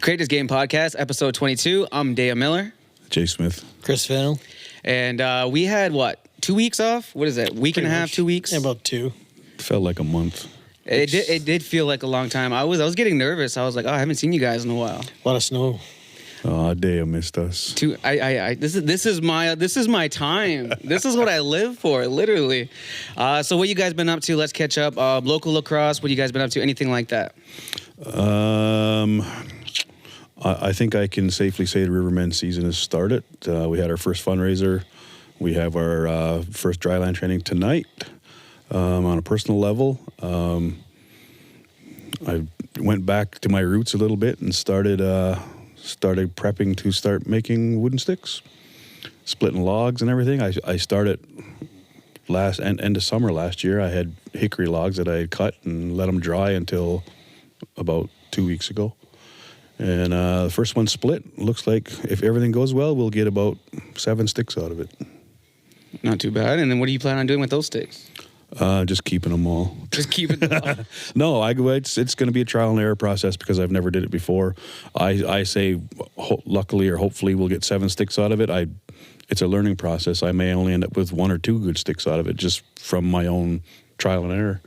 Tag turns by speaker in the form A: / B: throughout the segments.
A: Create This Game Podcast, episode 22. I'm Deya Miller.
B: Jay Smith.
C: Chris Fennell.
A: And we had, 2 weeks off? What is that, week
C: Pretty
A: and a half,
C: much.
A: 2 weeks?
C: Yeah, about 2.
B: Felt like a month.
A: It did feel like a long time. I was getting nervous. I was like, I haven't seen you guys in a while.
C: A lot of snow.
B: Oh, Deya missed us.
A: This is my time. This is what I live for, literally. So what you guys been up to? Let's catch up. Local lacrosse. What you guys been up to? Anything like that?
B: I think I can safely say the Rivermen season has started. We had our first fundraiser. We have our first dryland training tonight. On a personal level, I went back to my roots a little bit and started prepping to start making wooden sticks, splitting logs and everything. I started end of summer last year. I had hickory logs that I had cut and let them dry until about 2 weeks ago. And the first one split. Looks like if everything goes well, we'll get about 7 sticks out of it.
A: Not too bad. And then what do you plan on doing with those sticks?
B: Just keeping them all.
A: Just keeping them all?
B: No, it's going to be a trial and error process because I've never did it before. I say luckily or hopefully we'll get 7 sticks out of it. It's a learning process. I may only end up with 1 or 2 good sticks out of it just from my own trial and error.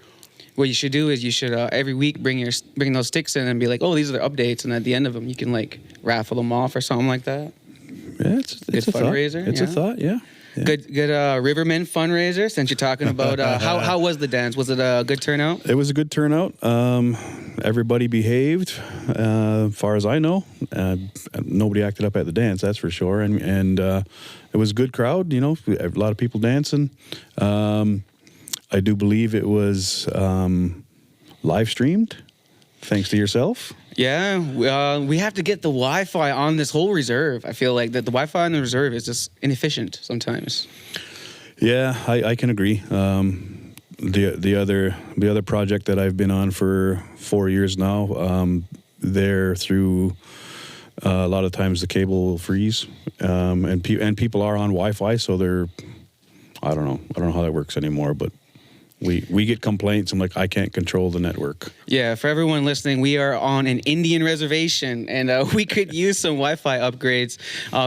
A: What you should do is you should every week bring those sticks in and be like, oh, these are the updates, and at the end of them you can raffle them off or something like that.
B: Yeah, it's a
A: fundraiser.
B: Thought. It's a thought, yeah. Yeah.
A: Good Rivermen fundraiser. Since you're talking about how was the dance? Was it a good turnout?
B: It was a good turnout. Everybody behaved, as far as I know. Nobody acted up at the dance, that's for sure. And it was a good crowd. A lot of people dancing. I do believe it was live streamed, thanks to yourself.
A: Yeah, we have to get the Wi-Fi on this whole reserve. I feel like that the Wi-Fi on the reserve is just inefficient sometimes.
B: Yeah, I can agree. The other project that I've been on for 4 years now, there through a lot of times the cable will freeze, and people are on Wi-Fi, so they're I don't know how that works anymore, but. We get complaints. I'm like, I can't control the network.
A: Yeah, for everyone listening, we are on an Indian reservation, and we could use some Wi-Fi upgrades.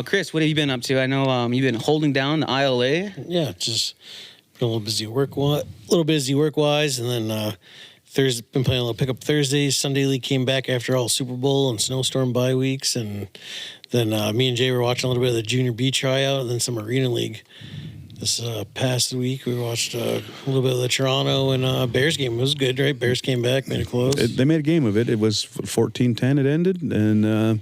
A: Chris, what have you been up to? I know you've been holding down the A.L.L.
C: Yeah, just been a little busy work-wise, and then been playing a little pickup Thursdays. Sunday League came back after all Super Bowl and snowstorm bye weeks, and then me and Jay were watching a little bit of the Junior B tryout, and then some Arena League. This past week, we watched a little bit of the Toronto and Bears game. It was good, right? Bears came back, made it close.
B: They made a game of it. It was 14-10. It ended, and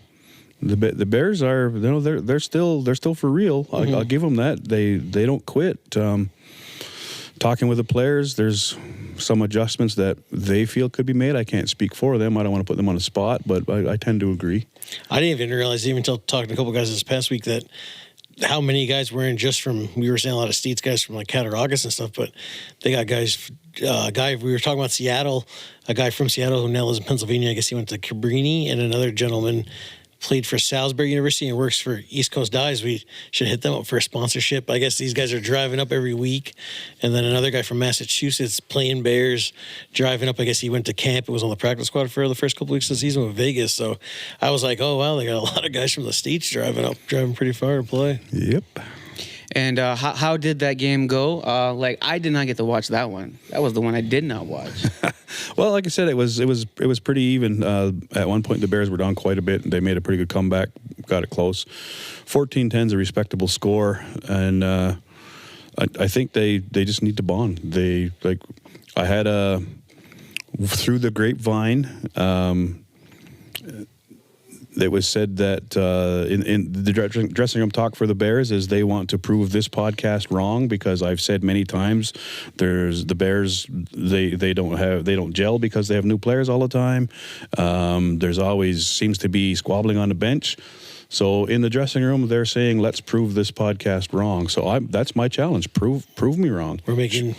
B: the Bears are they're still for real. Mm-hmm. I'll give them that. They don't quit. Talking with the players, there's some adjustments that they feel could be made. I can't speak for them. I don't want to put them on the spot, but I tend to agree.
C: I didn't even realize, even until talking to a couple guys this past week, that how many guys were in just from, we were saying a lot of States guys from Cattaraugus and stuff, but they got guys, a guy, we were talking about Seattle, a guy from Seattle who now lives in Pennsylvania. I guess he went to Cabrini, and another gentleman played for Salisbury University and works for East Coast Dyes. We should hit them up for a sponsorship. I guess these guys are driving up every week. And then another guy from Massachusetts playing Bears, driving up. I guess he went to camp. It was on the practice squad for the first couple weeks of the season with Vegas. So I was like, oh, wow, they got a lot of guys from the States driving pretty far to play.
B: Yep.
A: And how did that game go? I did not get to watch that one. That was the one I did not watch.
B: Well, like I said, it was pretty even. At one point, the Bears were down quite a bit, and they made a pretty good comeback, got it close. 14-10 is a respectable score, and I think they just need to bond. I had through the grapevine. It was said that in the dressing room talk for the Bears is they want to prove this podcast wrong, because I've said many times there's the Bears, they don't gel because they have new players all the time. There's always seems to be squabbling on the bench. So in the dressing room, they're saying, "Let's prove this podcast wrong." So that's my challenge. Prove me wrong.
C: We're making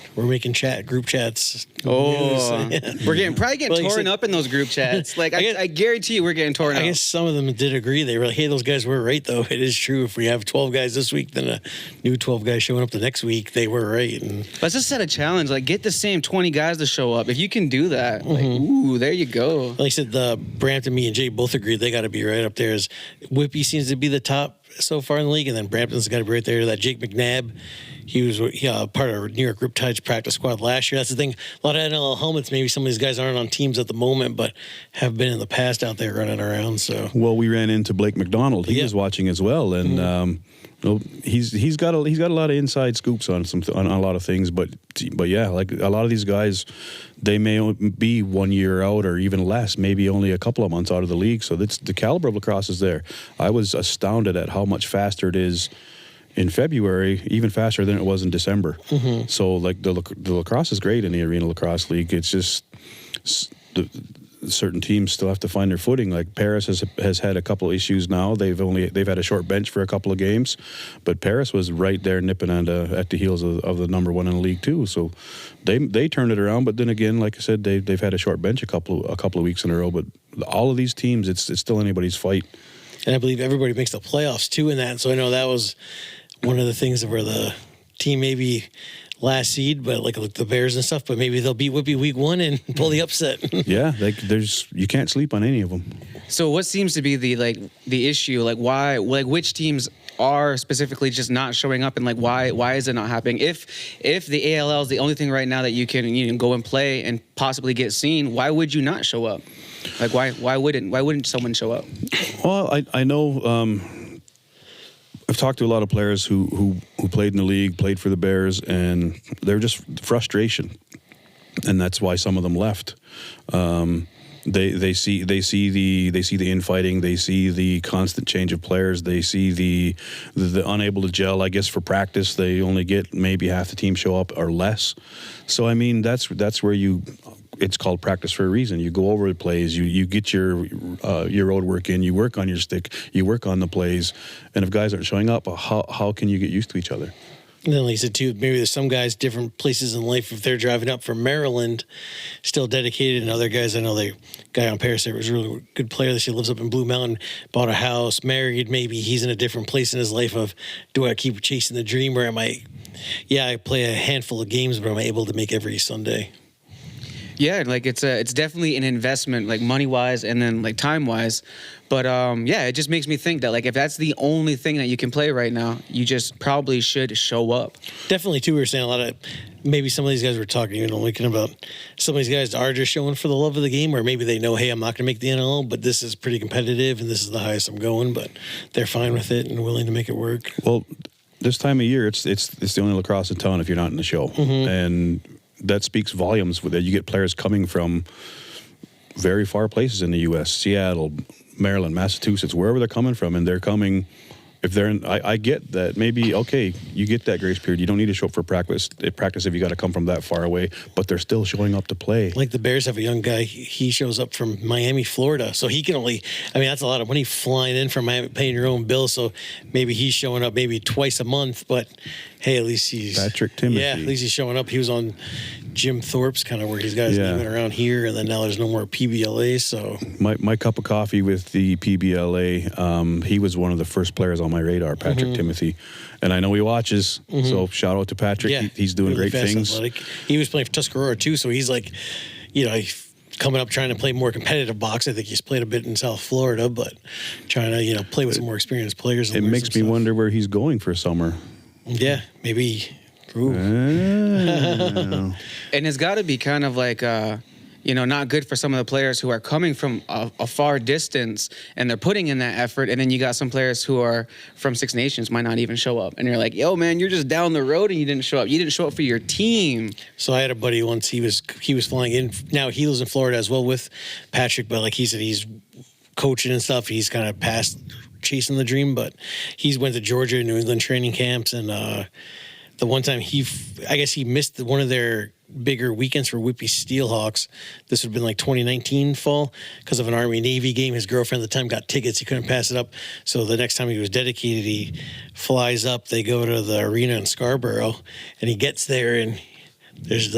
C: group chats.
A: Oh, we're probably getting
C: Well, you
A: torn
C: said-
A: up in those group chats. Like
C: I guess-
A: I guarantee you, we're getting torn up.
C: I guess some of them did agree. They were like, "Hey, those guys were right, though. It is true. If we have 12 guys this week, then a new 12 guys showing up the next week, they were right." And
A: Let's just set a challenge. Like, get the same 20 guys to show up. If you can do that, like, ooh, there you go.
C: like I said, the Brampton, me and Jay both agreed they got to be right up there. As Whippy seems to be the top so far in the league, and then Brampton's got to be right there. That Jake McNabb, he was part of our New York Riptides practice squad last year. That's the thing. A lot of NLL helmets. Maybe some of these guys aren't on teams at the moment, but have been in the past out there running around. So
B: Well, we ran into Blake McDonald. He was watching as well, and he's got a lot of inside scoops on a lot of things. But yeah, like a lot of these guys, they may be 1 year out or even less, maybe only a couple of months out of the league. So the caliber of lacrosse is there. I was astounded at how much faster it is in February, even faster than it was in December. So like the lacrosse is great in the Arena Lacrosse League. It's just certain teams still have to find their footing. Like Paris has had a couple issues now. They've had a short bench for a couple of games, but Paris was right there nipping at the heels of the number one in the league too. So they turned it around. But then again, like I said, they've had a short bench a couple of weeks in a row. But all of these teams, it's still anybody's fight.
C: And I believe everybody makes the playoffs too in that. So I know that was one of the things where the team maybe last seed, but like the Bears and stuff, but maybe they'll beat Whippy week 1 and pull the upset.
B: Yeah, you can't sleep on any of them.
A: So what seems to be the issue? Like why? Like which teams are specifically just not showing up, and like why is it not happening? If the A.L.L is the only thing right now that you can go and play and possibly get seen, why would you not show up? Like why wouldn't someone show up?
B: Well, I know. I've talked to a lot of players who played in the league, played for the Bears, and they're just frustration, and that's why some of them left. They see the infighting, they see the constant change of players, they see the unable to gel. I guess for practice, they only get maybe half the team show up or less. So I mean, that's where it's called practice for a reason. You go over the plays, you get your road work in, you work on your stick, you work on the plays, and if guys aren't showing up, how can you get used to each other?
C: And then, like I said, too, maybe there's some guys, different places in life. If they're driving up from Maryland, still dedicated, and other guys, I know the guy on Paris there was a really good player that she lives up in Blue Mountain, bought a house, married. Maybe he's in a different place in his life of, do I keep chasing the dream, or am I play a handful of games, but am I able to make every Sunday?
A: Yeah, like it's definitely an investment, like money wise and then like time wise. But it just makes me think that like if that's the only thing that you can play right now, you just probably should show up.
C: Definitely, too. We were saying a lot of maybe some of these guys were talking, looking about some of these guys are just showing for the love of the game, or maybe they know, hey, I'm not going to make the NLL, but this is pretty competitive and this is the highest I'm going, but they're fine with it and willing to make it work.
B: Well, this time of year, it's the only lacrosse in town if you're not in the show, and that speaks volumes. With that, you get players coming from very far places in the U.S., Seattle, Maryland, Massachusetts, wherever they're coming from, and they're coming. If they're in, I get that. Maybe, okay, you get that grace period. You don't need to show up for practice if you got to come from that far away, but they're still showing up to play.
C: Like the Bears have a young guy. He shows up from Miami, Florida. So he can only, that's a lot of money flying in from Miami, paying your own bill. So maybe he's showing up maybe twice a month, but hey, at least he's
B: Patrick Timothy.
C: Yeah, at least he's showing up. He was on Jim Thorpe's kind of where he's got his name around here, and then now there's no more PBLA. So
B: my cup of coffee with the PBLA, he was one of the first players on my radar, Patrick Timothy, and I know he watches. So shout out to Patrick.
C: Yeah,
B: He's doing
C: really
B: great things.
C: Athletic. He was playing for Tuscarora too, so he's like, coming up trying to play more competitive box. I think he's played a bit in South Florida, but trying to play with some more experienced players.
B: It makes me wonder where he's going for summer.
C: Yeah, maybe. Ooh.
A: And it's got to be kind of like, not good for some of the players who are coming from a far distance and they're putting in that effort. And then you got some players who are from Six Nations might not even show up. And you're like, yo, man, you're just down the road and you didn't show up. You didn't show up for your team.
C: So I had a buddy once, he was flying in. Now he lives in Florida as well with Patrick, but like he said, he's coaching and stuff. He's kind of past chasing the dream, but he's went to Georgia, New England training camps. And the one time I guess he missed one of their bigger weekends for Whippy Steelhawks. This would have been like 2019 fall because of an Army-Navy game. His girlfriend at the time got tickets. He couldn't pass it up. So the next time he was dedicated, he flies up. They go to the arena in Scarborough, and he gets there, and there's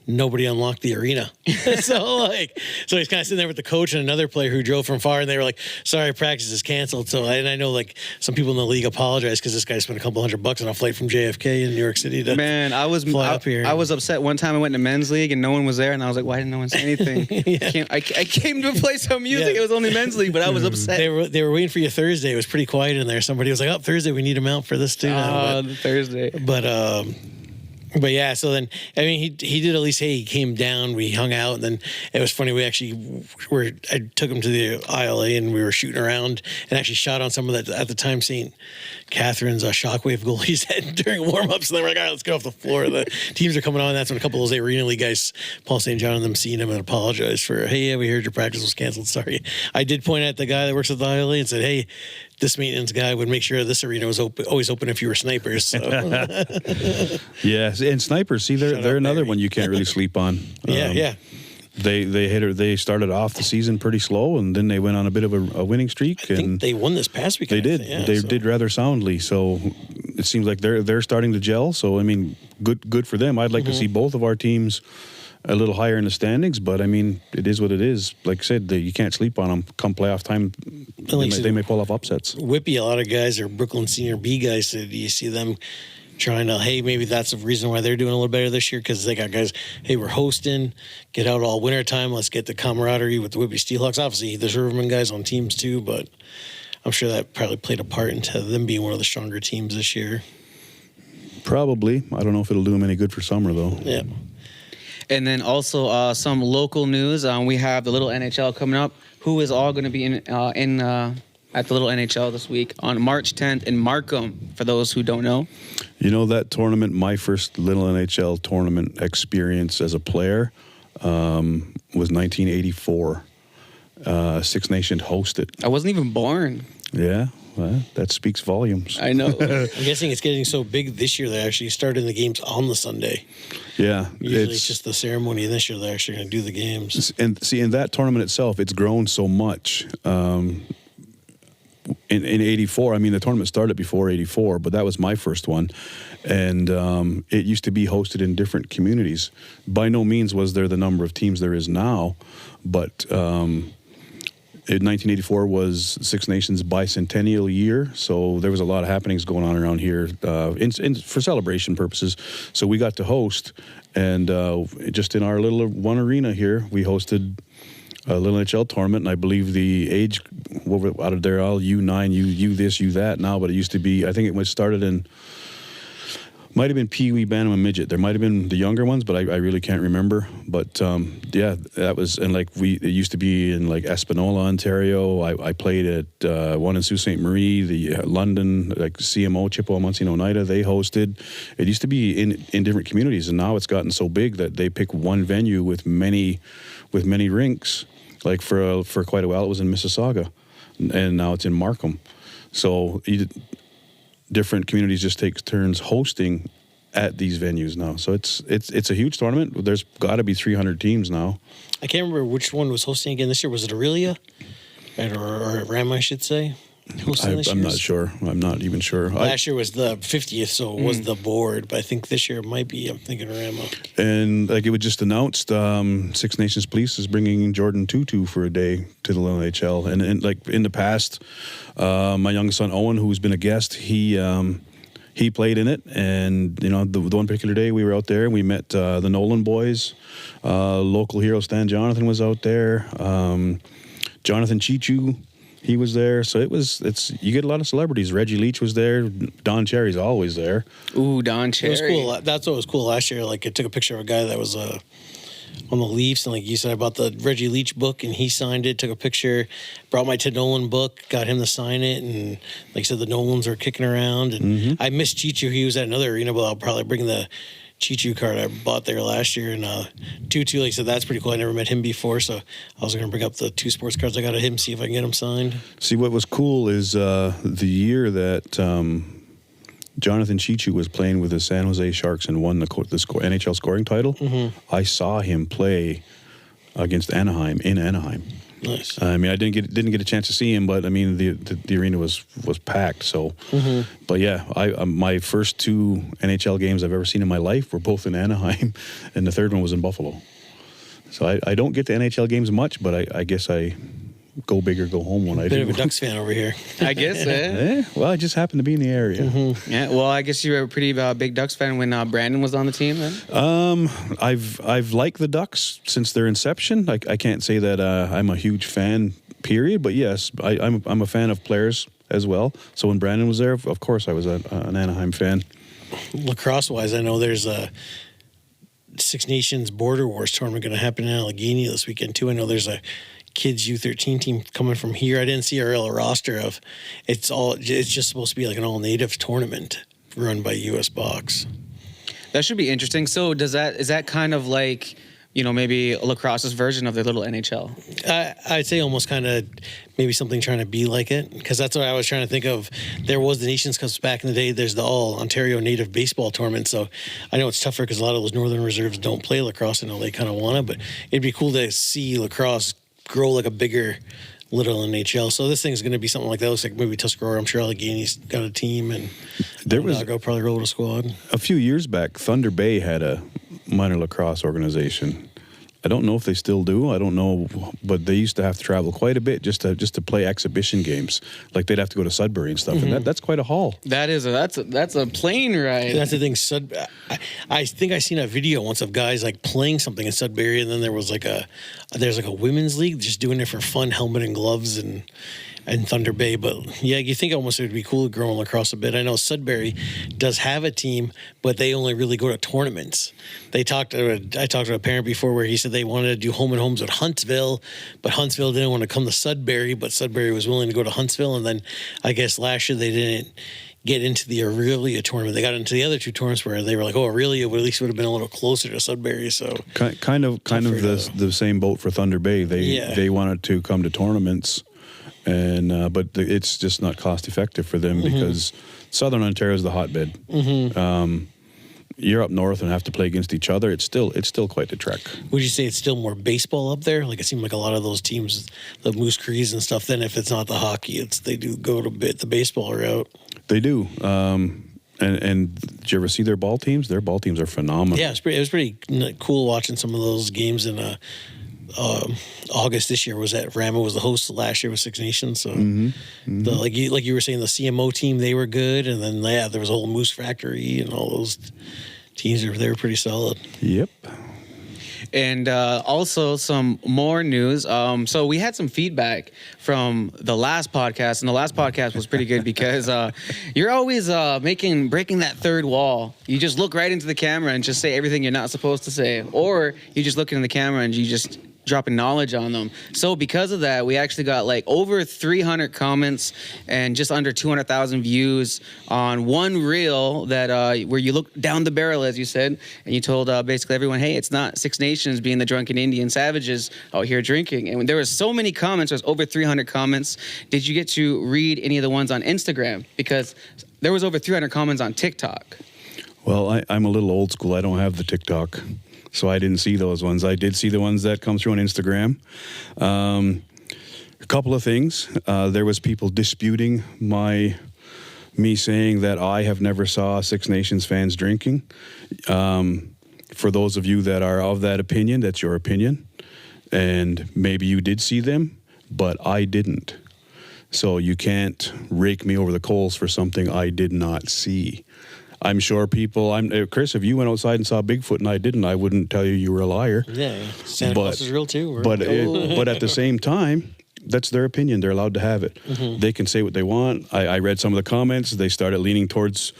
C: nobody unlocked the arena. so he's kind of sitting there with the coach and another player who drove from far, and they were like, sorry, practice is canceled. So, and I know like some people in the league apologize because this guy spent a couple $100 on a flight from JFK in New York City to
A: I was
C: up here.
A: I was upset one time I went to men's league and no one was there, and I was like, why didn't no one say anything?
C: Yeah.
A: I came to play some music.
C: Yeah.
A: It was only men's league, but I was upset.
C: They were waiting for you Thursday. It was pretty quiet in there. Somebody was like, oh, Thursday, we need him out for this too.
A: Thursday.
C: But yeah, so then, I mean, he did at least, hey, he came down, we hung out, and then it was funny, I took him to the ILA and we were shooting around and actually shot on some of that, at the time, St. Catherine's shockwave goalie's head during warm-ups, and they were like, all right, let's get off the floor. The teams are coming on, and that's when a couple of those Arena League guys, Paul St. John and them, seen him and apologized for, hey, yeah, we heard your practice was canceled, sorry. I did point at the guy that works at the ILA and said, hey, this maintenance guy would make sure this arena was always open if you were snipers. So.
B: Yeah, and snipers, see, they're another one you can't really sleep on.
C: Yeah.
B: They started off the season pretty slow, and then they went on a bit of a winning streak.
C: I think they won this past weekend.
B: They did. They did rather soundly. So it seems like they're starting to gel. So I mean, good for them. I'd like to see both of our teams a little higher in the standings, but I mean, it is what it is. Like I said, you can't sleep on them. Come playoff time, they may pull off upsets.
C: Whippy, a lot of guys are Brooklyn Senior B guys. So do you see them trying to, hey, maybe that's the reason why they're doing a little better this year, because they got guys, hey, we're hosting, get out all winter time, let's get the camaraderie with the Whippy Steelhawks. Obviously, there's Riverman guys on teams too, but I'm sure that probably played a part into them being one of the stronger teams this year.
B: Probably. I don't know if it'll do them any good for summer, though.
C: Yeah.
A: And then also some local news. We have the Little NHL coming up. Who is all going to be at the Little NHL this week on March 10th in Markham, for those who don't know?
B: You know, that tournament, my first Little NHL tournament experience as a player was 1984. Six Nations hosted.
A: I wasn't even born.
B: Yeah, well, that speaks volumes.
A: I know.
C: I'm guessing it's getting so big this year they actually started the games on the Sunday.
B: Yeah.
C: Usually it's just the ceremony. This year they're actually going to do the games.
B: And see, in that tournament itself, it's grown so much. In 84, I mean, the tournament started before 84, but that was my first one. And it used to be hosted in different communities. By no means was there the number of teams there is now, but in 1984 was Six Nations bicentennial year, so there was a lot of happenings going on around here for celebration purposes. So we got to host, and just in our little one arena here, we hosted a Little NHL tournament, and I believe the age out of there, all U9, U this, U that now, but it used to be, I think it was started in, might have been Pee Wee, Bantam, and Midget. There might have been the younger ones, but I really can't remember. But yeah, that was, and like it used to be in like Espanola, Ontario. I played at one in Sault Ste. Marie, the London, like CMO, Chippewa, Muncie, and Oneida, they hosted. It used to be in different communities, and now it's gotten so big that they pick one venue with many rinks. Like for quite a while, it was in Mississauga, and now it's in Markham. So different communities just take turns hosting at these venues now. So it's a huge tournament. There's got to be 300 teams now. I
C: can't remember which one was hosting again this year. Was it Aurelia? Or Ram, I should say?
B: I'm not sure. I'm not even sure.
C: Last year was the 50th, so it was the board. But I think this year it might be, I'm thinking Rama.
B: And like it was just announced, Six Nations Police is bringing Jordan Tutu for a day to the Little NHL. And like in the past, my youngest son Owen, who's been a guest, he played in it. And, you know, the one particular day we were out there and we met the Nolan boys. Local hero Stan Jonathan was out there. Jonathan Chichu, he was there. So you get a lot of celebrities. Reggie Leach was there. Don Cherry's always there.
A: Ooh, Don Cherry.
C: It was cool. That's what was cool last year. Like, I took a picture of a guy that was on the Leafs, and like you said, I bought the Reggie Leach book, and he signed it. Took a picture, brought my Ted Nolan book, got him to sign it, and like I said, the Nolans are kicking around. And I missed Chichu. He was at another arena, but I'll probably bring the Chichu card I bought there last year. And Tutu, like I said, that's pretty cool. I never met him before, so I was going to bring up the 2 sports cards I got of him, see if I can get him signed.
B: See, what was cool is the year that Jonathan Chichu was playing with the San Jose Sharks and won the NHL scoring title. I saw him play against Anaheim in Anaheim.
C: Nice.
B: I mean, I didn't get a chance to see him, but I mean, the arena was packed. So, but yeah, my first 2 NHL games I've ever seen in my life were both in Anaheim, and the third one was in Buffalo. So I don't get to NHL games much, but I guess I go big or go home when I do.
C: Bit of a Ducks fan over here.
A: I guess, eh?
B: Well, I just happened to be in the area.
A: Yeah, well, I guess you were a pretty big Ducks fan when Brandon was on the team then?
B: I've liked the Ducks since their inception. I can't say that I'm a huge fan, period, but yes, I'm a fan of players as well. So when Brandon was there, of course I was an Anaheim fan.
C: Lacrosse-wise, I know there's a Six Nations Border Wars tournament going to happen in Allegheny this weekend, too. I know there's a kids U13 team coming from here. I didn't see our roster of it's just supposed to be like an all native tournament run by US Box.
A: That should be interesting. So is that kind of like, maybe lacrosse's version of their little NHL?
C: I'd say almost kind of maybe something trying to be like it, because that's what I was trying to think of. There was the Nations Cups back in the day. There's the all Ontario native baseball tournament. So I know it's tougher because a lot of those Northern Reserves don't play lacrosse. I know they kind of want to, but it'd be cool to see lacrosse grow like a bigger little NHL. So this thing's going to be something like that. Looks like maybe Tuscarora. I'm sure Allegheny's got a team, and
B: There was
C: I'll probably roll with a squad.
B: a few years back. Thunder Bay had a minor lacrosse organization. I don't know if they still do. I don't know, but they used to have to travel quite a bit just to play exhibition games. Like they'd have to go to Sudbury and stuff, and that's quite a haul.
A: That's a plane ride.
C: That's the thing. I think I seen a video once of guys like playing something in Sudbury, and then there was there's a women's league just doing it for fun, helmet and gloves and Thunder Bay. But yeah, you think almost it would be cool growing lacrosse a bit. I know Sudbury does have a team, but they only really go to tournaments. I talked to a parent before where he said they wanted to do home and homes with Huntsville, but Huntsville didn't want to come to Sudbury, but Sudbury was willing to go to Huntsville. And then I guess last year they didn't get into the Aurelia tournament. They got into the other 2 tournaments where they were like, Aurelia would at least would have been a little closer to Sudbury. So
B: kind of the same boat for Thunder Bay. They wanted to come to tournaments, and but it's just not cost effective for them because Southern Ontario is the hotbed. You're up north and have to play against each other. It's still quite the trek.
C: would you say it's still more baseball up there? Like it seemed like a lot of those teams, the Moose Crees and stuff, then if it's not the hockey, they do go to the baseball route.
B: They do. And did you ever see their ball teams? Their ball teams are phenomenal.
C: Yeah, it was pretty cool watching some of those games in August this year. Was at Rama was the host. Last year was Six Nations. So like you were saying, the CMO team, they were good, and then there was a whole Moose Factory and all those teams. They were pretty solid.
B: Yep.
A: And also some more news. So we had some feedback from the last podcast, and the last podcast was pretty good because you're always breaking that third wall. You just look right into the camera and just say everything you're not supposed to say, or you just look into the camera and you just dropping knowledge on them. So because of that, we actually got like over 300 comments and just under 200,000 views on one reel that where you look down the barrel, as you said, and you told basically everyone, hey, it's not Six Nations being the drunken Indian savages out here drinking. And there was so many comments, there was over 300 comments. Did you get to read any of the ones on Instagram? Because there was over 300 comments on TikTok.
B: Well, I'm a little old school. I don't have the TikTok, so I didn't see those ones. I did see the ones that come through on Instagram. A couple of things. There was people disputing me saying that I have never saw Six Nations fans drinking. For those of you that are of that opinion, that's your opinion. And maybe you did see them, but I didn't. So you can't rake me over the coals for something I did not see. I'm sure people, Chris, if you went outside and saw Bigfoot and I didn't, I wouldn't tell you you were a liar.
C: Yeah, Santa Claus is real too.
B: But at the same time, that's their opinion. They're allowed to have it. Mm-hmm. They can say what they want. I read some of the comments. They started leaning towards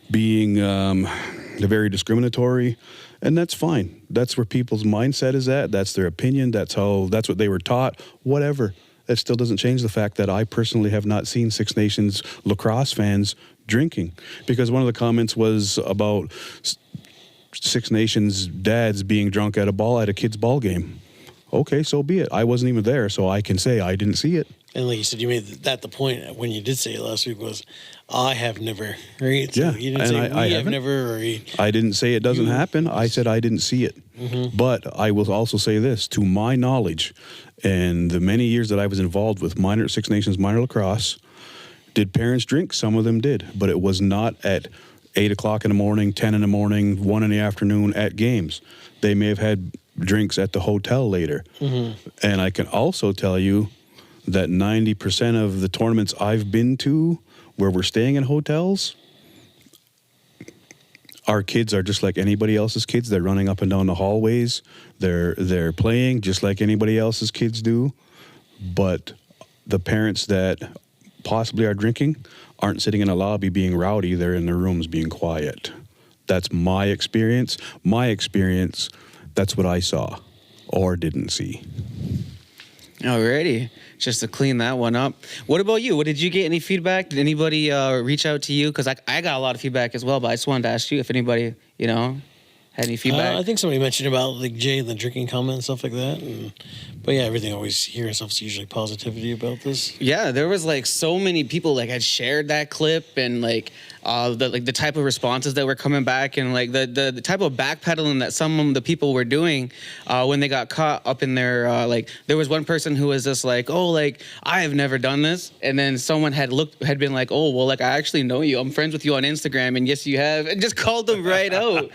B: being very discriminatory, and that's fine. That's where people's mindset is at. That's their opinion. That's what they were taught. Whatever. That still doesn't change the fact that I personally have not seen Six Nations lacrosse fans drinking, because one of the comments was about Six Nations dads being drunk at a kid's ball game. Okay, so be it. I wasn't even there, so I can say I didn't see it.
C: And like you said, you made that the point when you did say it last week was, I have never, right? So
B: Yeah,
C: you didn't
B: and
C: say
B: I
C: we have
B: haven't.
C: never, or
B: I didn't say it doesn't happen. I said I didn't see it. But I will also say this, to my knowledge, and the many years that I was involved with Six Nations minor lacrosse, did parents drink? Some of them did, but it was not at 8 o'clock in the morning, 10 in the morning, 1 in the afternoon at games. They may have had drinks at the hotel later. And I can also tell you that 90% of the tournaments I've been to where we're staying in hotels, our kids are just like anybody else's kids. They're running up and down the hallways. They're playing just like anybody else's kids do. But the parents that possibly are drinking aren't sitting in a lobby being rowdy. They're in their rooms being quiet. That's my experience. That's what I saw or didn't see.
A: Alrighty, just to clean that one up. What about you? What did you get? Any feedback? Did anybody reach out to you? Because I got a lot of feedback as well, but I just wanted to ask you if anybody, had any feedback.
C: I think somebody mentioned about like Jay and the drinking comment and stuff like that. But yeah, everything always here and stuff is usually positivity about this.
A: Yeah, there was like so many people like had shared that clip and like the type of responses that were coming back and like the type of backpedaling that some of the people were doing when they got caught up in their like there was one person who was just like, oh, like I have never done this, and then someone had been like, oh, well, like I actually know you, I'm friends with you on Instagram, and yes you have, and just called them right out.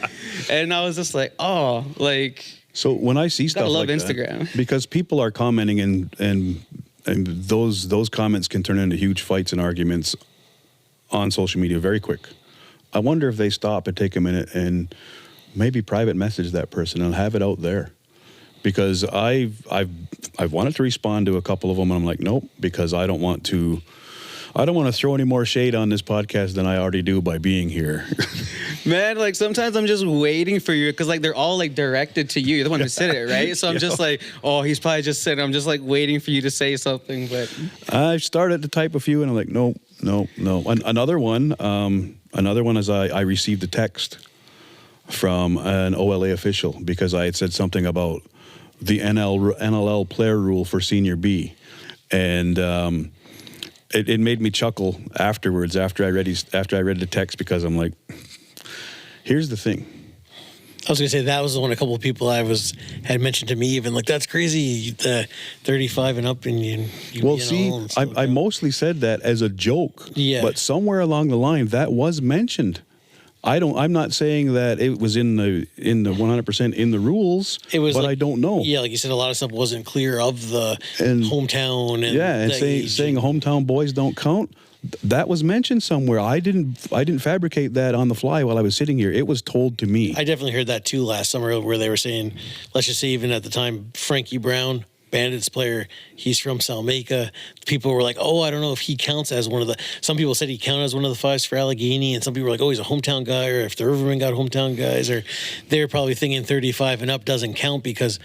A: And I was just like, oh, like.
B: So when I see stuff like
A: Instagram.
B: that, because people are commenting and those comments can turn into huge fights and arguments on social media very quick. I wonder if they stop and take a minute and maybe private message that person and have it out there. Because I've wanted to respond to a couple of them, and I'm like, nope, because I don't want to throw any more shade on this podcast than I already do by being here.
A: Man, like sometimes I'm just waiting for you because like they're all like directed to you. You're the one who said it, right? So I'm just like, oh, he's probably just sitting. I'm just like waiting for you to say something. But
B: I started to type a few, and I'm like, no. Another one is I received a text from an OLA official because I had said something about the NLL player rule for Senior B, and it made me chuckle afterwards after I read the text because I'm like, here's the thing.
C: I was gonna say that was the one a couple of people had mentioned to me, even like that's crazy, the 35 and up, and you
B: well, see, I mostly said that as a joke, but somewhere along the line that was mentioned. I'm not saying that it was in the 100% in the rules, but like, I don't know.
C: Yeah, like you said, a lot of stuff wasn't clear of the hometown. And
B: saying hometown boys don't count. That was mentioned somewhere. I didn't fabricate that on the fly while I was sitting here. It was told to me.
C: I definitely heard that too last summer, where they were saying, let's just say even at the time, Frankie Brown, Bandits player, he's from Salmaker. People were like, oh, I don't know if he counts as one of the. Some people said he counted as one of the fives for Allegheny, and some people were like, oh, he's a hometown guy, or if the Rivermen got hometown guys, or they're probably thinking 35 and up doesn't count because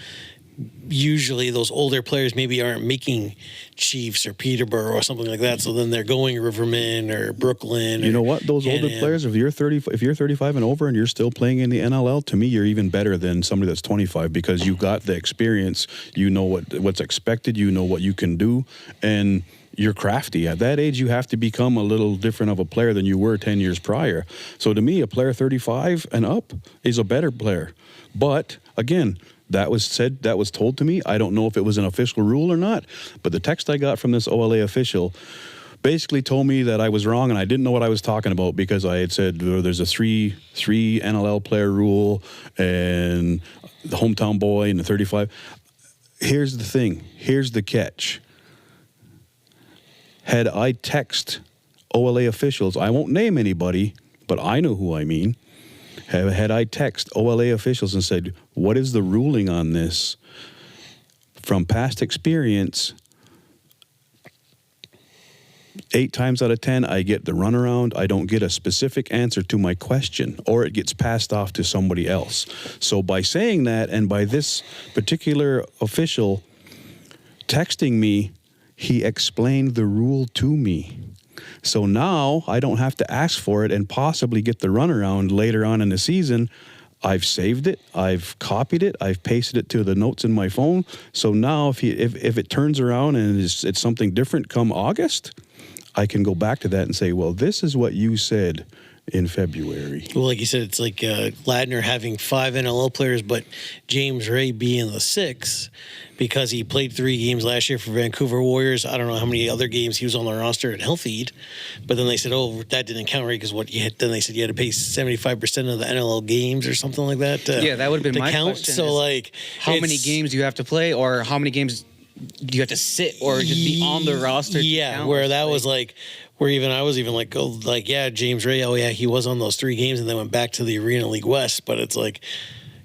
C: usually those older players maybe aren't making Chiefs or Peterborough or something like that. So then they're going Rivermen or Brooklyn.
B: You know what? Those older players, if you're 35 and over and you're still playing in the NLL, to me, you're even better than somebody that's 25 because you got the experience. You know what's expected. You know what you can do, and you're crafty. At that age, you have to become a little different of a player than you were 10 years prior. So to me, a player 35 and up is a better player. But again, that was told to me. I don't know if it was an official rule or not, but the text I got from this OLA official basically told me that I was wrong and I didn't know what I was talking about because I had said there's a three NLL player rule and the hometown boy and the 35. Here's the thing. Here's the catch. Had I text OLA officials, I won't name anybody, but I know who I mean. Had I text OLA officials and said, what is the ruling on this? From past experience, 8 times out of 10, I get the runaround. I don't get a specific answer to my question, or it gets passed off to somebody else. So by saying that, and by this particular official texting me, he explained the rule to me. So now I don't have to ask for it and possibly get the runaround later on in the season. I've saved it. I've copied it. I've pasted it to the notes in my phone. So now if it turns around and it's something different come August, I can go back to that and say, well, this is what you said in February.
C: Well, like you said, it's like Ladner having 5 NLL players, but James Ray being the 6th because he played 3 games last year for Vancouver Warriors. I don't know how many other games he was on the roster at Healthfeed, but then they said, oh, that didn't count, right? Because then they said you had to pay 75% of the NLL games or something like that.
A: Yeah, that would have been my
C: count.
A: question.
C: So, like,
A: how many games do you have to play, or how many games do you have to sit, or just be on the roster?
C: Yeah, where that was like. Where even I was even like, oh, like, yeah, James Ray, oh, yeah, he was on those 3 games and then went back to the Arena League West. But it's like,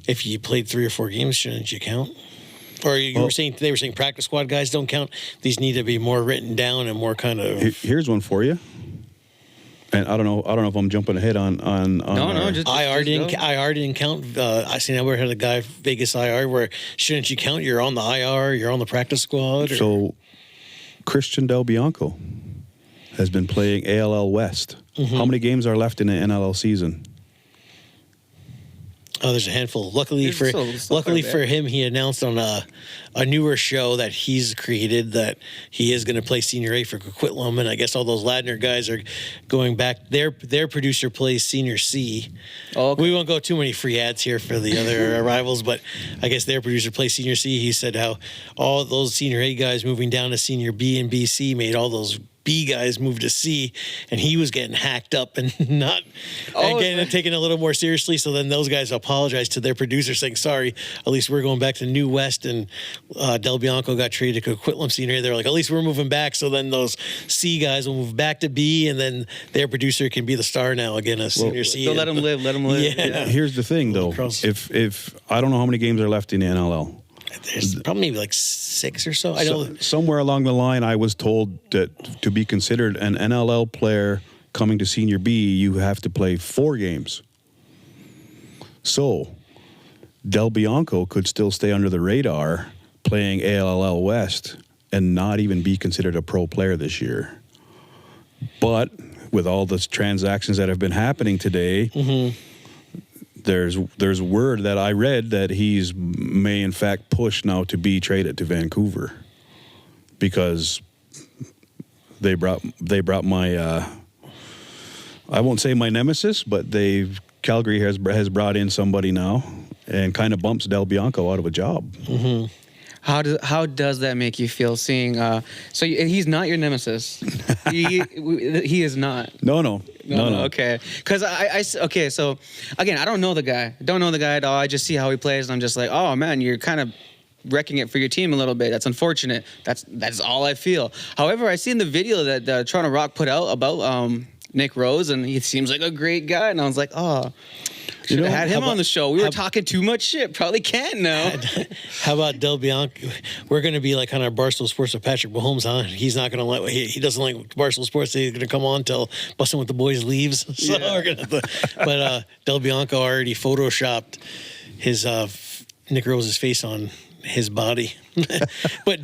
C: if you played 3 or 4 games, shouldn't you count? Or they were saying practice squad guys don't count. These need to be more written down and more kind of.
B: Here's one for you. And I don't know if I'm jumping ahead on
A: just
C: IR didn't count. I seen I had a guy Vegas IR where shouldn't you count? You're on the IR. You're on the practice squad.
B: So Christian Del Bianco has been playing A.L.L. West. Mm-hmm. How many games are left in the NLL season?
C: Oh, there's a handful. Luckily for him, he announced on a newer show that he's created that he is going to play Senior A for Coquitlam, and I guess all those Ladner guys are going back. Their producer plays Senior C. Oh, okay. We won't go too many free ads here for the other rivals, but I guess their producer plays Senior C. He said how all those Senior A guys moving down to Senior B and BC made all those B guys moved to C, and he was getting hacked up and getting taken a little more seriously. So then those guys apologized to their producer, saying, "Sorry, at least we're going back to New West." And Del Bianco got traded to Coquitlam Senior. They're like, "At least we're moving back." So then those C guys will move back to B, and then their producer can be the star now again as Senior C.
A: So let them live.
C: Yeah.
B: Here's the thing, though. If I don't know how many games are left in the NLL.
C: There's probably maybe like 6 or so. I know
B: somewhere along the line, I was told that to be considered an NLL player coming to Senior B, you have to play 4 games. So Del Bianco could still stay under the radar playing A.L.L. West and not even be considered a pro player this year. But with all the transactions that have been happening today, mm-hmm. There's word that I read that he's may in fact push now to be traded to Vancouver because they brought my I won't say my nemesis, but Calgary has brought in somebody now and kind of bumps Del Bianco out of a job.
C: Mm-hmm.
A: How does that make you feel seeing? So he's not your nemesis. he is not.
B: No.
A: Okay, because okay. So again, I don't know the guy. Don't know the guy at all. I just see how he plays, and I'm just like, oh man, you're kind of wrecking it for your team a little bit. That's unfortunate. That's all I feel. However, I seen the video that the Toronto Rock put out about Nick Rose, and he seems like a great guy, and I was like, oh. Should have had him on the show. We were talking too much shit. Probably can't now.
C: How about Del Bianco? We're going to be like on our Barstool Sports with Patrick Mahomes, huh? He's not going to let. He doesn't like Barstool Sports. He's going to come on till Busting with the Boys leaves. So we're gonna. But Del Bianco already photoshopped his Nick Rose's face on his body. But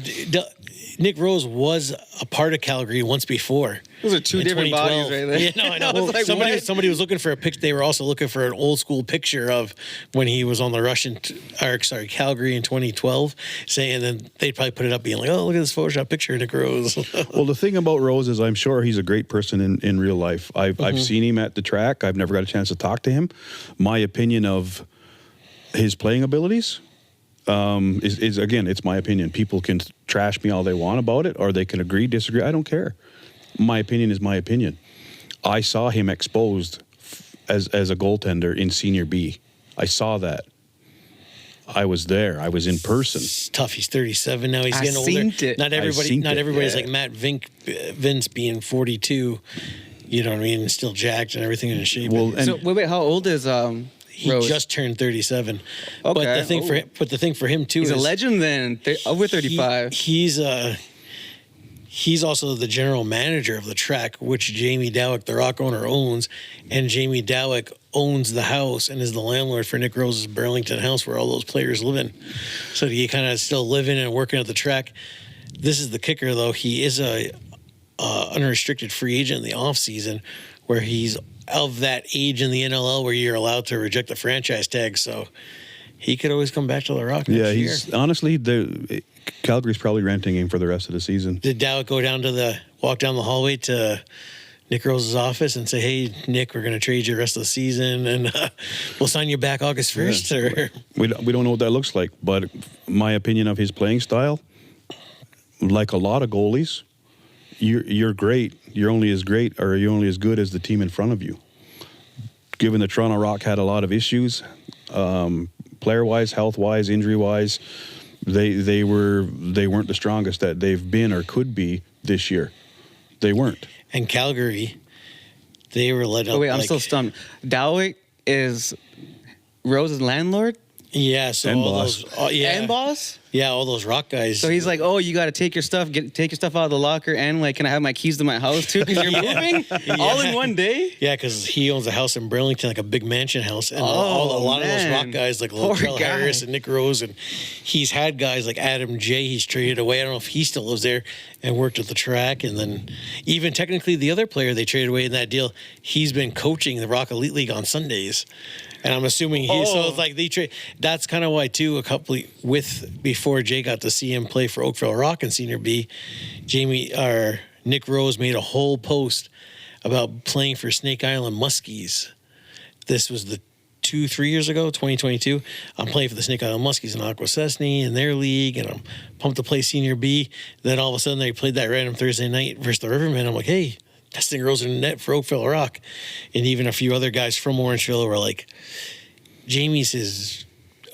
C: Nick Rose was a part of Calgary once before.
A: Those are 2 different bodies right there.
C: Yeah, no, I know. Well, like, somebody was looking for a picture. They were also looking for an old school picture of when he was on the Calgary in 2012. And then they'd probably put it up being like, oh, look at this Photoshop picture of Nick Rose.
B: Well, the thing about Rose is I'm sure he's a great person in real life. I've seen him at the track. I've never got a chance to talk to him. My opinion of his playing abilities is again, it's my opinion. People can trash me all they want about it, or they can agree, disagree. I don't care. My opinion is my opinion. I saw him exposed as a goaltender in Senior B. I saw that. I was there. I was in person.
C: It's tough. He's 37 now. He's getting older. Not everybody's like Matt Vince being 42. You know what I mean? Still jacked and everything in shape.
A: Well, so wait, how old is
C: He
A: Rose?
C: Just turned 37.
A: Okay.
C: But the thing for him too,
A: he's a legend then. Over 35.
C: He's also the general manager of the track, which Jamie Dowick, the Rock owner, owns, and Jamie Dowick owns the house and is the landlord for Nick Rose's Burlington house where all those players live in. So he kind of still living and working at the track. This is the kicker, though. He is unrestricted free agent in the offseason, where he's of that age in the NLL where you're allowed to reject the franchise tag. So he could always come back to the Rock next year.
B: He's honestly, Calgary's probably renting him for the rest of the season.
C: Did Dowd walk down the hallway to Nick Rose's office and say, "Hey, Nick, we're going to trade you the rest of the season, and we'll sign you back August 1st"? Or
B: we don't know what that looks like, but my opinion of his playing style, like a lot of goalies, you're great. You're only as great, or you're only as good as the team in front of you. Given the Toronto Rock had a lot of issues, player-wise, health-wise, injury-wise, they weren't the strongest that they've been or could be this year. They weren't.
C: And Calgary, they were let up.
A: Oh, wait, I'm still stunned. Dowick is Rose's landlord?
C: Yeah, so
B: and
C: all
B: boss.
C: those,
A: And boss?
C: yeah, all those Rock guys.
A: So he's like, oh, you got to take your stuff out of the locker, and like, can I have my keys to my house too? Because you're moving all in one day.
C: Yeah, because he owns a house in Burlington, like a big mansion house, and a lot of those Rock guys, like Latrell Harris and Nick Rose, and he's had guys like Adam J. He's traded away. I don't know if he still lives there and worked at the track, and then even technically the other player they traded away in that deal, he's been coaching the Rock Elite League on Sundays. And I'm assuming so it's like they trade. That's kind of why too. Before Jay got to see him play for Oakville Rock in Senior B, Nick Rose made a whole post about playing for Snake Island Muskies. This was the 2-3 years ago, 2022. I'm playing for the Snake Island Muskies in Akwesasne in their league, and I'm pumped to play Senior B. Then all of a sudden they played that random Thursday night versus the Rivermen. I'm like, hey, testing Rose in the net for Oakville Rock. And even a few other guys from Orangeville were like, Jamie's his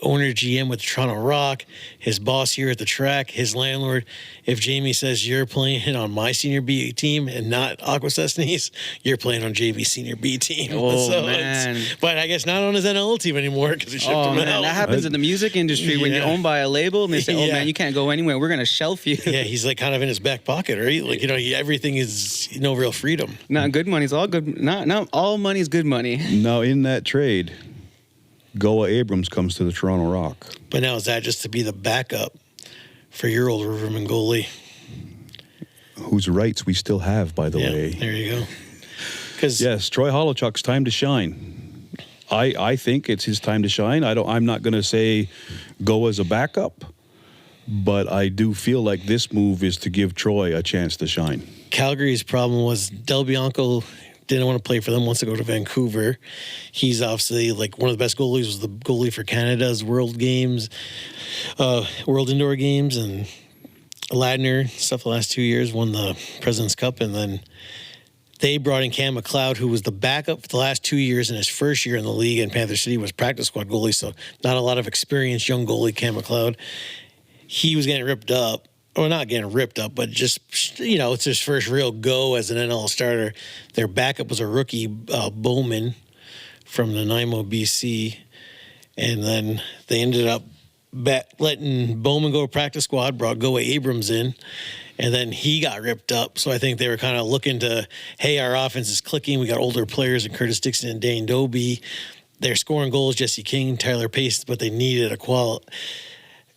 C: owner GM with Toronto Rock, his boss here at the track, his landlord. If Jamie says you're playing on my Senior B team and not Akwesasne's, you're playing on JV's Senior B team.
A: Oh, man.
C: But I guess not on his NL team anymore because he shipped him out.
A: That happens in the music industry when you're owned by a label and they say, man, you can't go anywhere. We're going to shelf you.
C: Yeah, he's like kind of in his back pocket, right? Like, everything is no real freedom.
A: Not good money's all good. Not all money's good money.
B: Now, in that trade, Goa Abrams comes to the Toronto Rock.
C: But now is that just to be the backup for your old Riverman goalie?
B: Whose rights we still have, by the way.
C: There you go.
B: Yes, Troy Holochuk's time to shine. I think it's his time to shine. I'm not going to say go as a backup, but I do feel like this move is to give Troy a chance to shine.
C: Calgary's problem was Del Bianco didn't want to play for them, wants to go to Vancouver. He's obviously like one of the best goalies, was the goalie for Canada's World Games, World Indoor Games, and Ladner stuff the last 2 years, won the President's Cup, and then they brought in Cam McLeod, who was the backup for the last 2 years, and his first year in the league in Panther City was practice squad goalie, so not a lot of experienced young goalie, Cam McLeod. He was getting ripped up. Or not getting ripped up, but just, it's his first real go as an NL starter. Their backup was a rookie, Bowman, from Nanaimo, BC. And then they ended up letting Bowman go to practice squad, brought Goa Abrams in, and then he got ripped up. So I think they were kind of looking to, hey, our offense is clicking. We got older players in Curtis Dixon and Dane Doby. They're scoring goals, Jesse King, Tyler Pace, but they needed a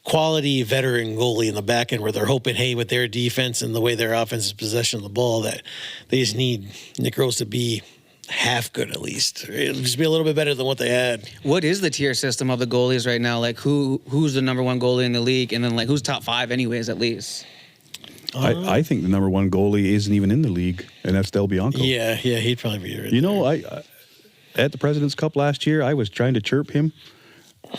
C: quality veteran goalie in the back end where they're hoping, hey, with their defense and the way their offense is possession of the ball, that they just need Nick Rose to be half good at least. It'll just be a little bit better than what they had.
A: What is the tier system of the goalies right now? Like who's the number one goalie in the league, and then like who's top five anyways at least?
B: I think the number one goalie isn't even in the league, and that's Del Bianco.
C: Yeah, he'd probably be right there.
B: At the President's Cup last year, I was trying to chirp him.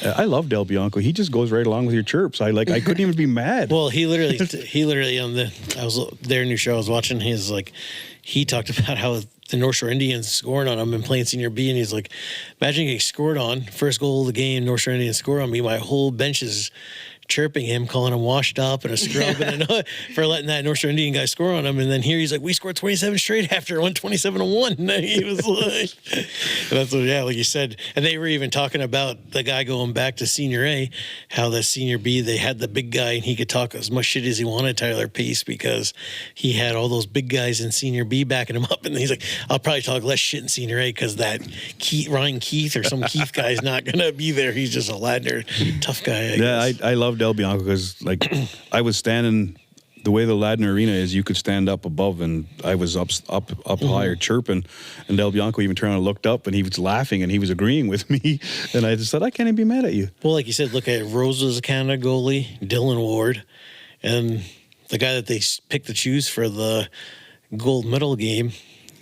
B: I love Del Bianco. He just goes right along with your chirps. I couldn't even be mad.
C: Well, he literally I was their new show I was watching. He talked about how the North Shore Indians scored on him and playing Senior B, and he's like, imagine getting scored on, first goal of the game, North Shore Indians score on me. My whole bench is chirping him, calling him washed up and a scrub for letting that North Shore Indian guy score on him. And then here he's like, we scored 27 straight after, won 27-1. And he was like, that's what, like you said. And they were even talking about the guy going back to Senior A, how the Senior B, they had the big guy and he could talk as much shit as he wanted, Tyler Pace, because he had all those big guys in Senior B backing him up. And he's like, I'll probably talk less shit in Senior A because that Ryan Keith or some Keith guy is not going to be there. He's just a Ladner tough guy. I guess.
B: I love Del Bianco because, I was standing the way the Ladin Arena is, you could stand up above, and I was up higher chirping, and Del Bianco even turned and looked up, and he was laughing, and he was agreeing with me, and I just said, I can't even be mad at you.
C: Well, like you said, look at Rose was a Canada goalie, Dylan Ward, and the guy that they picked to choose for the gold medal game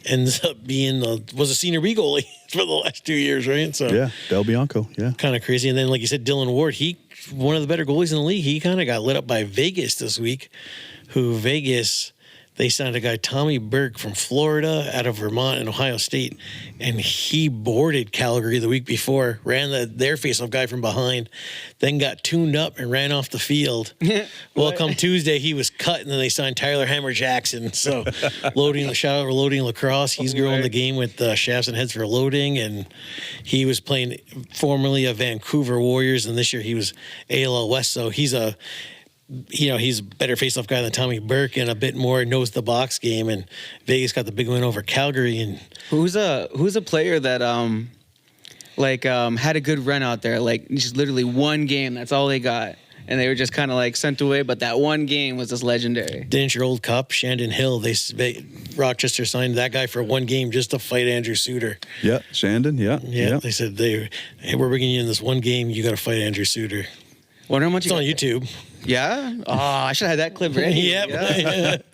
C: ends up being was a senior B goalie for the last 2 years, right? So
B: Yeah, Del Bianco, yeah.
C: kind of crazy. And then, like you said, Dylan Ward, he one of the better goalies in the league. He kind of got lit up by Vegas this week, who Vegas, they signed a guy, Tommy Burke, from Florida, out of Vermont and Ohio State, and he boarded Calgary the week before, ran their faceoff guy from behind, then got tuned up and ran off the field. Well, come Tuesday, he was cut, and then they signed Tyler Hammer Jackson. So loading lacrosse, he's growing the game with shafts and heads for loading, and he was playing formerly of Vancouver Warriors, and this year he was A.L.L. West, so he's a better face-off guy than Tommy Burke and a bit more knows the box game. And Vegas got the big win over Calgary. And
A: who's a player that had a good run out there, like just literally one game, that's all they got, and they were just kind of like sent away, but that one game was just legendary.
C: Didn't your old cup, Shandon Hill, Rochester signed that guy for one game just to fight Andrew Suter.
B: Yeah, Shandon, yeah.
C: They said, hey, we're bringing you in this one game, you got to fight Andrew Suter.
A: Wonder how much
C: it's on YouTube.
A: Yeah. Oh, I should have had that clip ready.
C: Yep.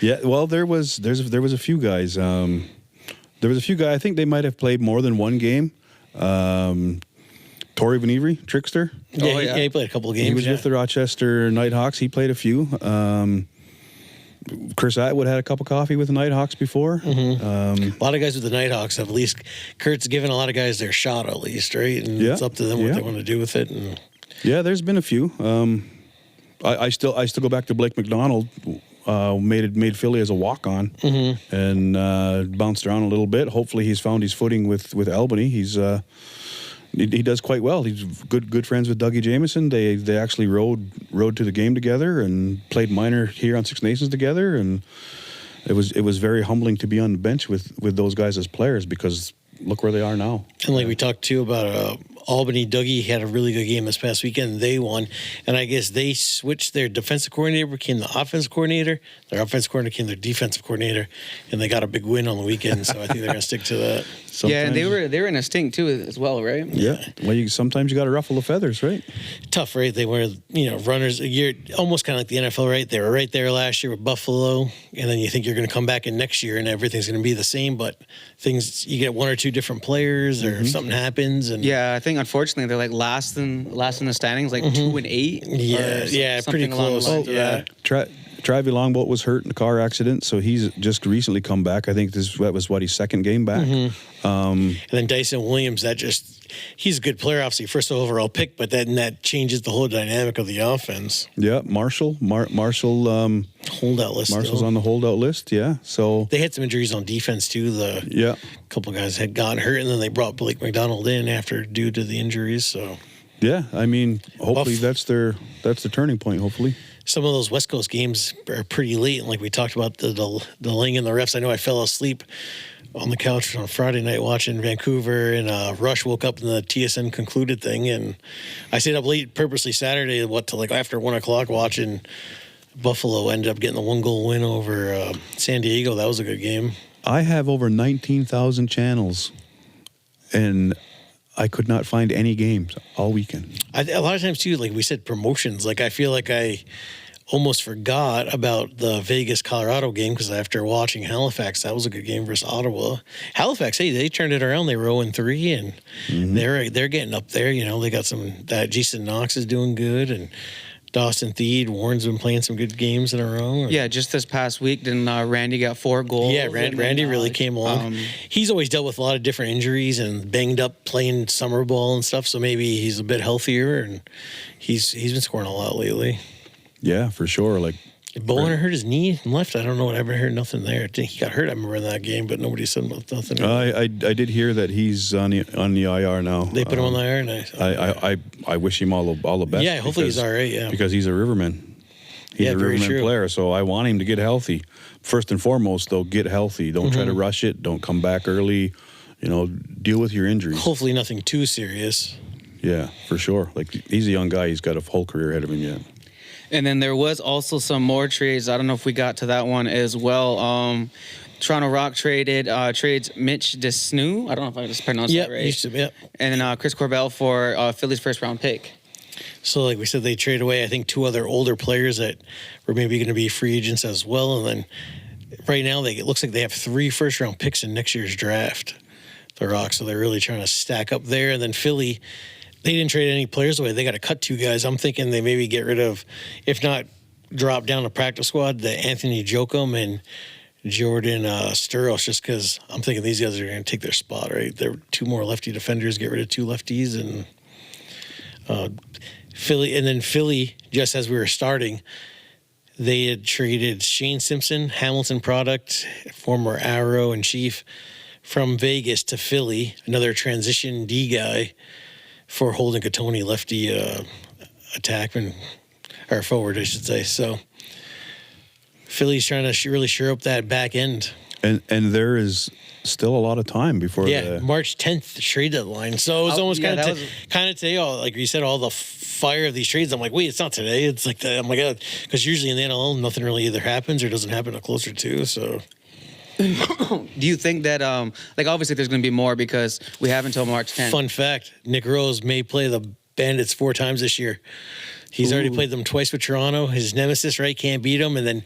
B: Yeah. Well, there was a few guys. There was a few guys. I think they might have played more than one game. Torrey Van Ivry, Trickster.
C: Yeah, he played a couple of games.
B: He was with the Rochester Nighthawks. He played a few. Chris Atwood had a cup of coffee with the Nighthawks before.
C: A lot of guys with the Nighthawks have at least. Kurt's given a lot of guys their shot at least, right? And it's up to them what they want to do with it. And
B: yeah, there's been a few. I still go back to Blake McDonald. Made Philly as a walk-on and bounced around a little bit. Hopefully, he's found his footing with Albany. He does quite well. He's good friends with Dougie Jameson. They actually rode to the game together and played minor here on Six Nations together. And it was very humbling to be on the bench with those guys as players, because look where they are now.
C: And like we talked too about Albany, Dougie had a really good game this past weekend. They won. And I guess they switched their defensive coordinator, became the offensive coordinator. Their offensive coordinator became their defensive coordinator. And they got a big win on the weekend. So I think they're going to stick to that.
A: Yeah, and they were in a stink too as well, right?
B: Yeah. Well, sometimes you got to ruffle the feathers, right?
C: Tough, right? They were, runners a year, almost kind of like the NFL, right? They were right there last year with Buffalo, and then you think you're going to come back in next year and everything's going to be the same, but you get one or two different players, or something happens, and
A: yeah, I think unfortunately they're like last in the standings, like 2-8.
C: Yeah, pretty close.
B: Travis Longboat was hurt in a car accident, so he's just recently come back. I think that was his second game back.
C: And then Dyson Williams, he's a good player, obviously, first overall pick, but then that changes the whole dynamic of the offense.
B: Yeah, Marshall,
C: holdout list.
B: Marshall's on the holdout list. Yeah, so
C: they had some injuries on defense too. A couple guys had gotten hurt, and then they brought Blake McDonald in due to the injuries. So
B: yeah, I mean, hopefully that's the turning point. Hopefully.
C: Some of those West Coast games are pretty late, and like we talked about the delaying in the refs. I know I fell asleep on the couch on Friday night watching Vancouver, and Rush woke up in the TSN concluded thing, and I stayed up late purposely Saturday, till like after 1 o'clock watching Buffalo ended up getting the 1-goal win over San Diego. That was a good game.
B: I have over 19,000 channels, and I could not find any games all weekend.
C: A lot of times too, like we said, promotions. Like I feel like I almost forgot about the Vegas-Colorado game, because after watching Halifax, that was a good game versus Ottawa. Halifax, hey, they turned it around. They were 0-3, and they're getting up there. They got that Jason Knox is doing good, and Dawson Theed, Warren's been playing some good games in a row.
A: Yeah, just this past week, then Randy got 4 goals.
C: Yeah, Randy really came along. He's always dealt with a lot of different injuries and banged up playing summer ball and stuff, so maybe he's a bit healthier, and he's been scoring a lot lately.
B: Yeah, for sure. Like
C: Bowler hurt his knee and left. I don't know. I haven't heard nothing there. I think he got hurt. I remember in that game, but nobody said nothing.
B: I did hear that he's on the IR now.
C: They put him on the IR. Nice.
B: I wish him all the best.
C: Yeah, hopefully he's all right. Yeah,
B: because he's a Riverman. He's a Riverman player, so I want him to get healthy. First and foremost, though, get healthy. Don't try to rush it. Don't come back early. Deal with your injuries.
C: Hopefully nothing too serious.
B: Yeah, for sure. Like, he's a young guy. He's got a whole career ahead of him yet.
A: And then there was also some more trades. I don't know if we got to that one as well. Toronto Rock trades Mitch Desnu. I don't know if I just pronounced that right.
C: Yep.
A: And then Chris Corbell for Philly's first round pick.
C: So, like we said, they traded away, I think, 2 other older players that were maybe going to be free agents as well. And then right now, it looks like they have 3 first-round picks in next year's draft, the Rock. So they're really trying to stack up there. And then Philly, they didn't trade any players away. They got to cut 2 guys. I'm thinking they maybe get rid of, if not drop down the practice squad, the Anthony Jokum and Jordan Sturos, just because I'm thinking these guys are going to take their spot, right? They're 2 more lefty defenders, get rid of 2 lefties, and Philly, just as we were starting, they had traded Shane Simpson, Hamilton product, former Arrow and Chief, from Vegas to Philly, another transition D guy for Holden Catoni, lefty attackman, or forward, I should say. So Philly's trying to really shore up that back end.
B: And there is still a lot of time before
C: March 10th, the trade deadline. So it was almost kind of today, like you said, all the fire of these trades. I'm like, wait, it's not today. It's like, oh my God. Because usually in the N.L.L., nothing really either happens or doesn't happen closer to. So
A: do you think that, obviously there's going to be more because we have until March 10th.
C: Fun fact, Nick Rose may play the Bandits 4 times this year. He's already played them twice with Toronto. His nemesis, right, can't beat him. And then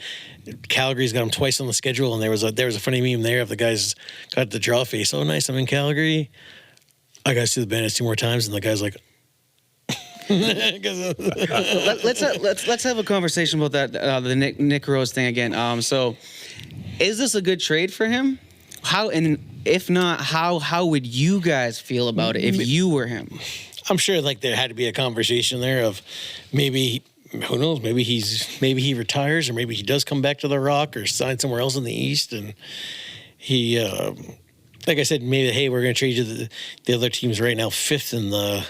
C: Calgary's got him twice on the schedule. And there was a funny meme there of the guys got the draw face. Oh, nice, I'm in Calgary. I got to see the Bandits 2 more times. And the guy's like...
A: let's have a conversation about that, the Nick Rose thing again. So is this a good trade for him? How, and if not, how would you guys feel about it if you were him?
C: I'm sure like there had to be a conversation there of maybe, who knows, maybe he retires or maybe he does come back to the Rock or sign somewhere else in the East. And he, like I said, maybe, hey, we're going to trade you the other teams right now 5th in the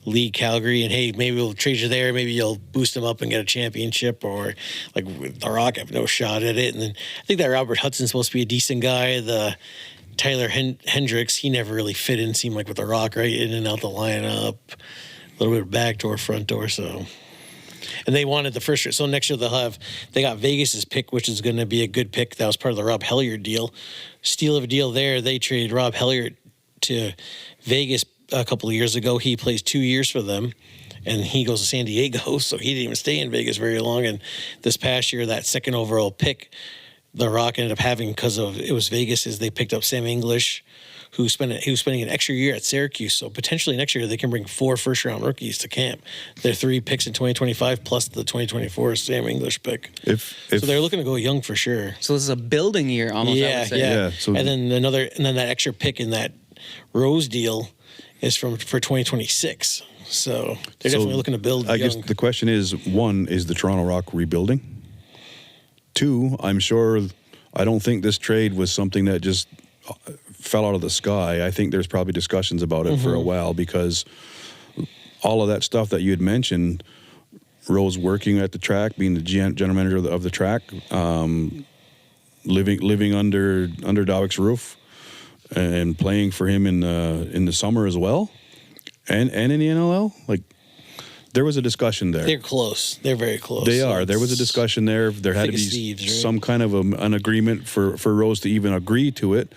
C: league, Calgary, and hey, maybe we'll trade you there. Maybe you'll boost them up and get a championship, or like the Rock have no shot at it. And then I think that Robert Hudson's supposed to be a decent guy. The Tyler Hendricks, he never really fit in, seemed like with the Rock, right? In and out the lineup, a little bit of back door, front door. So, and they wanted the first year. So next year they got Vegas's pick, which is going to be a good pick. That was part of the Rob Helliard deal. Steal of a deal there. They traded Rob Helliard to Vegas a couple of years ago. He plays 2 years for them, and he goes to San Diego, so he didn't even stay in Vegas very long. And this past year, that 2nd overall pick, the Rock ended up having, because of it was Vegas, is they picked up Sam English, he was spending an extra year at Syracuse. So potentially next year they can bring 4 first-round rookies to camp. They're 3 picks in 2025 plus the 2024 Sam English pick. So they're looking to go young for sure.
A: So this is a building year almost.
C: Yeah,
A: I would say.
C: yeah.
B: So,
C: and then that extra pick in that Rose deal is for 2026. So they're definitely looking to build young.
B: I guess the question is, 1, is the Toronto Rock rebuilding? 2, I don't think this trade was something that just fell out of the sky. I think there's probably discussions about it for a while, because all of that stuff that you had mentioned, Rose working at the track, being the general manager of the track, living under Dowick's roof, and playing for him in the summer as well, and in the N.L.L. Like, there was a discussion there.
C: They're close. They're very close.
B: They are. There was a discussion there. There had to be
C: Steve's, right?
B: some kind of an agreement for Rose to even agree to it,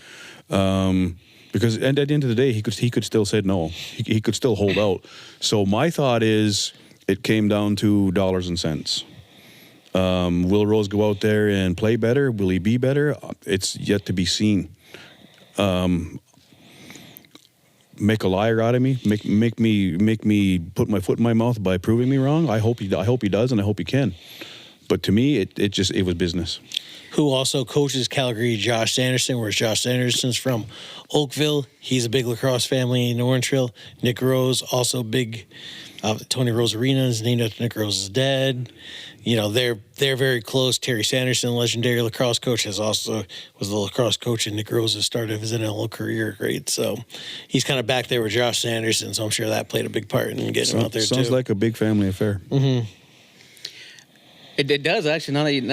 B: because at the end of the day, he could still say no. He could still hold out. So my thought is, it came down to dollars and cents. Will Rose go out there and play better? Will he be better? It's yet to be seen. Make a liar out of me, make me put my foot in my mouth by proving me wrong. I hope he does, and I hope he can. But to me, it was business.
C: Who also coaches Calgary, Josh Sanderson, whereas Josh Sanderson's from Oakville. He's a big lacrosse family in Orangeville. Nick Rose, also big. Tony Rose Arena is named after Nick Rose's dad. You know, they're very close. Terry Sanderson, legendary lacrosse coach, was the lacrosse coach in Nick Rose's start of his NLL career. Great. So he's kind of back there with Josh Sanderson. So I'm sure that played a big part in getting him out there, too.
B: Sounds like a big family affair.
C: Mm-hmm.
A: It does, actually. And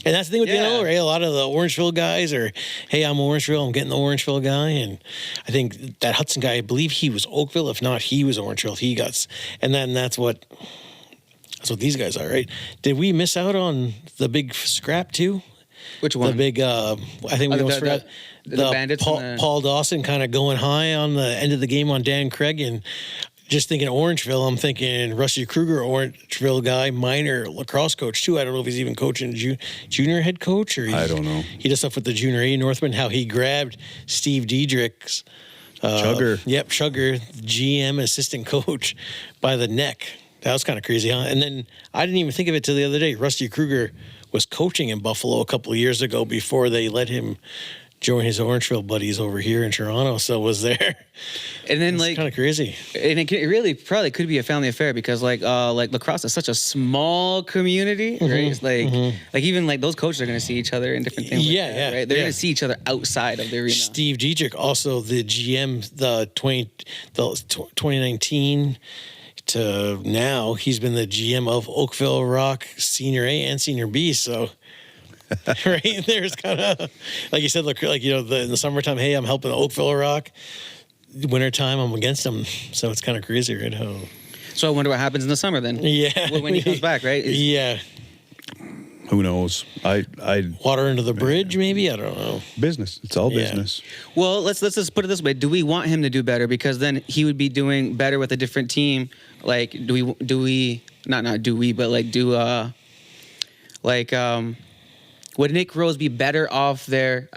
C: that's the thing with the NLL, right? A lot of the Orangeville guys are, hey, I'm Orangeville, I'm getting the Orangeville guy. And I think that Hudson guy, I believe he was Oakville. If not, he was Orangeville. And then that's what That's what these guys are, right? Did we miss out on the big scrap too?
A: Which one?
C: The big, I think we almost forgot.
A: The Bandits.
C: Paul Dawson kind of going high on the end of the game on Dan Craig, and just thinking Orangeville, I'm thinking Rusty Kruger, Orangeville guy, minor lacrosse coach too. I don't know if he's even coaching junior head coach or
B: I don't know.
C: He does stuff with the junior A Northman. How he grabbed Steve Diedrich's
B: Chugger.
C: Yep, Chugger, GM assistant coach by the neck. That was kind of crazy, huh? And then I didn't even think of it till the other day. Rusty Kruger was coaching in Buffalo a couple of years ago before they let him join his Orangeville buddies over here in Toronto. So was there.
A: And then
C: it's kind of crazy.
A: And it really probably could be a family affair because like lacrosse is such a small community, right? It's like even like those coaches are going to see each other in different things.
C: Yeah,
A: like that, right? They're going to see each other outside of the arena.
C: Steve Diedrich, also the GM, the 2019 to now, he's been the GM of Oakville Rock Senior A and Senior B. So, right there's kind of, like you said, look, like, you know, in the summertime, hey, I'm helping Oakville Rock. Wintertime, I'm against them. So it's kind of crazy, right? How...
A: So I wonder what happens in the summer then.
C: Yeah.
A: When he comes back, right?
C: Yeah.
B: Who knows? I
C: Water under the bridge, maybe? I don't know.
B: business. It's all business.
A: Well, let's just put it this way. Do we want him to do better? Because then he would be doing better with a different team. Like, would Nick Rose be better off there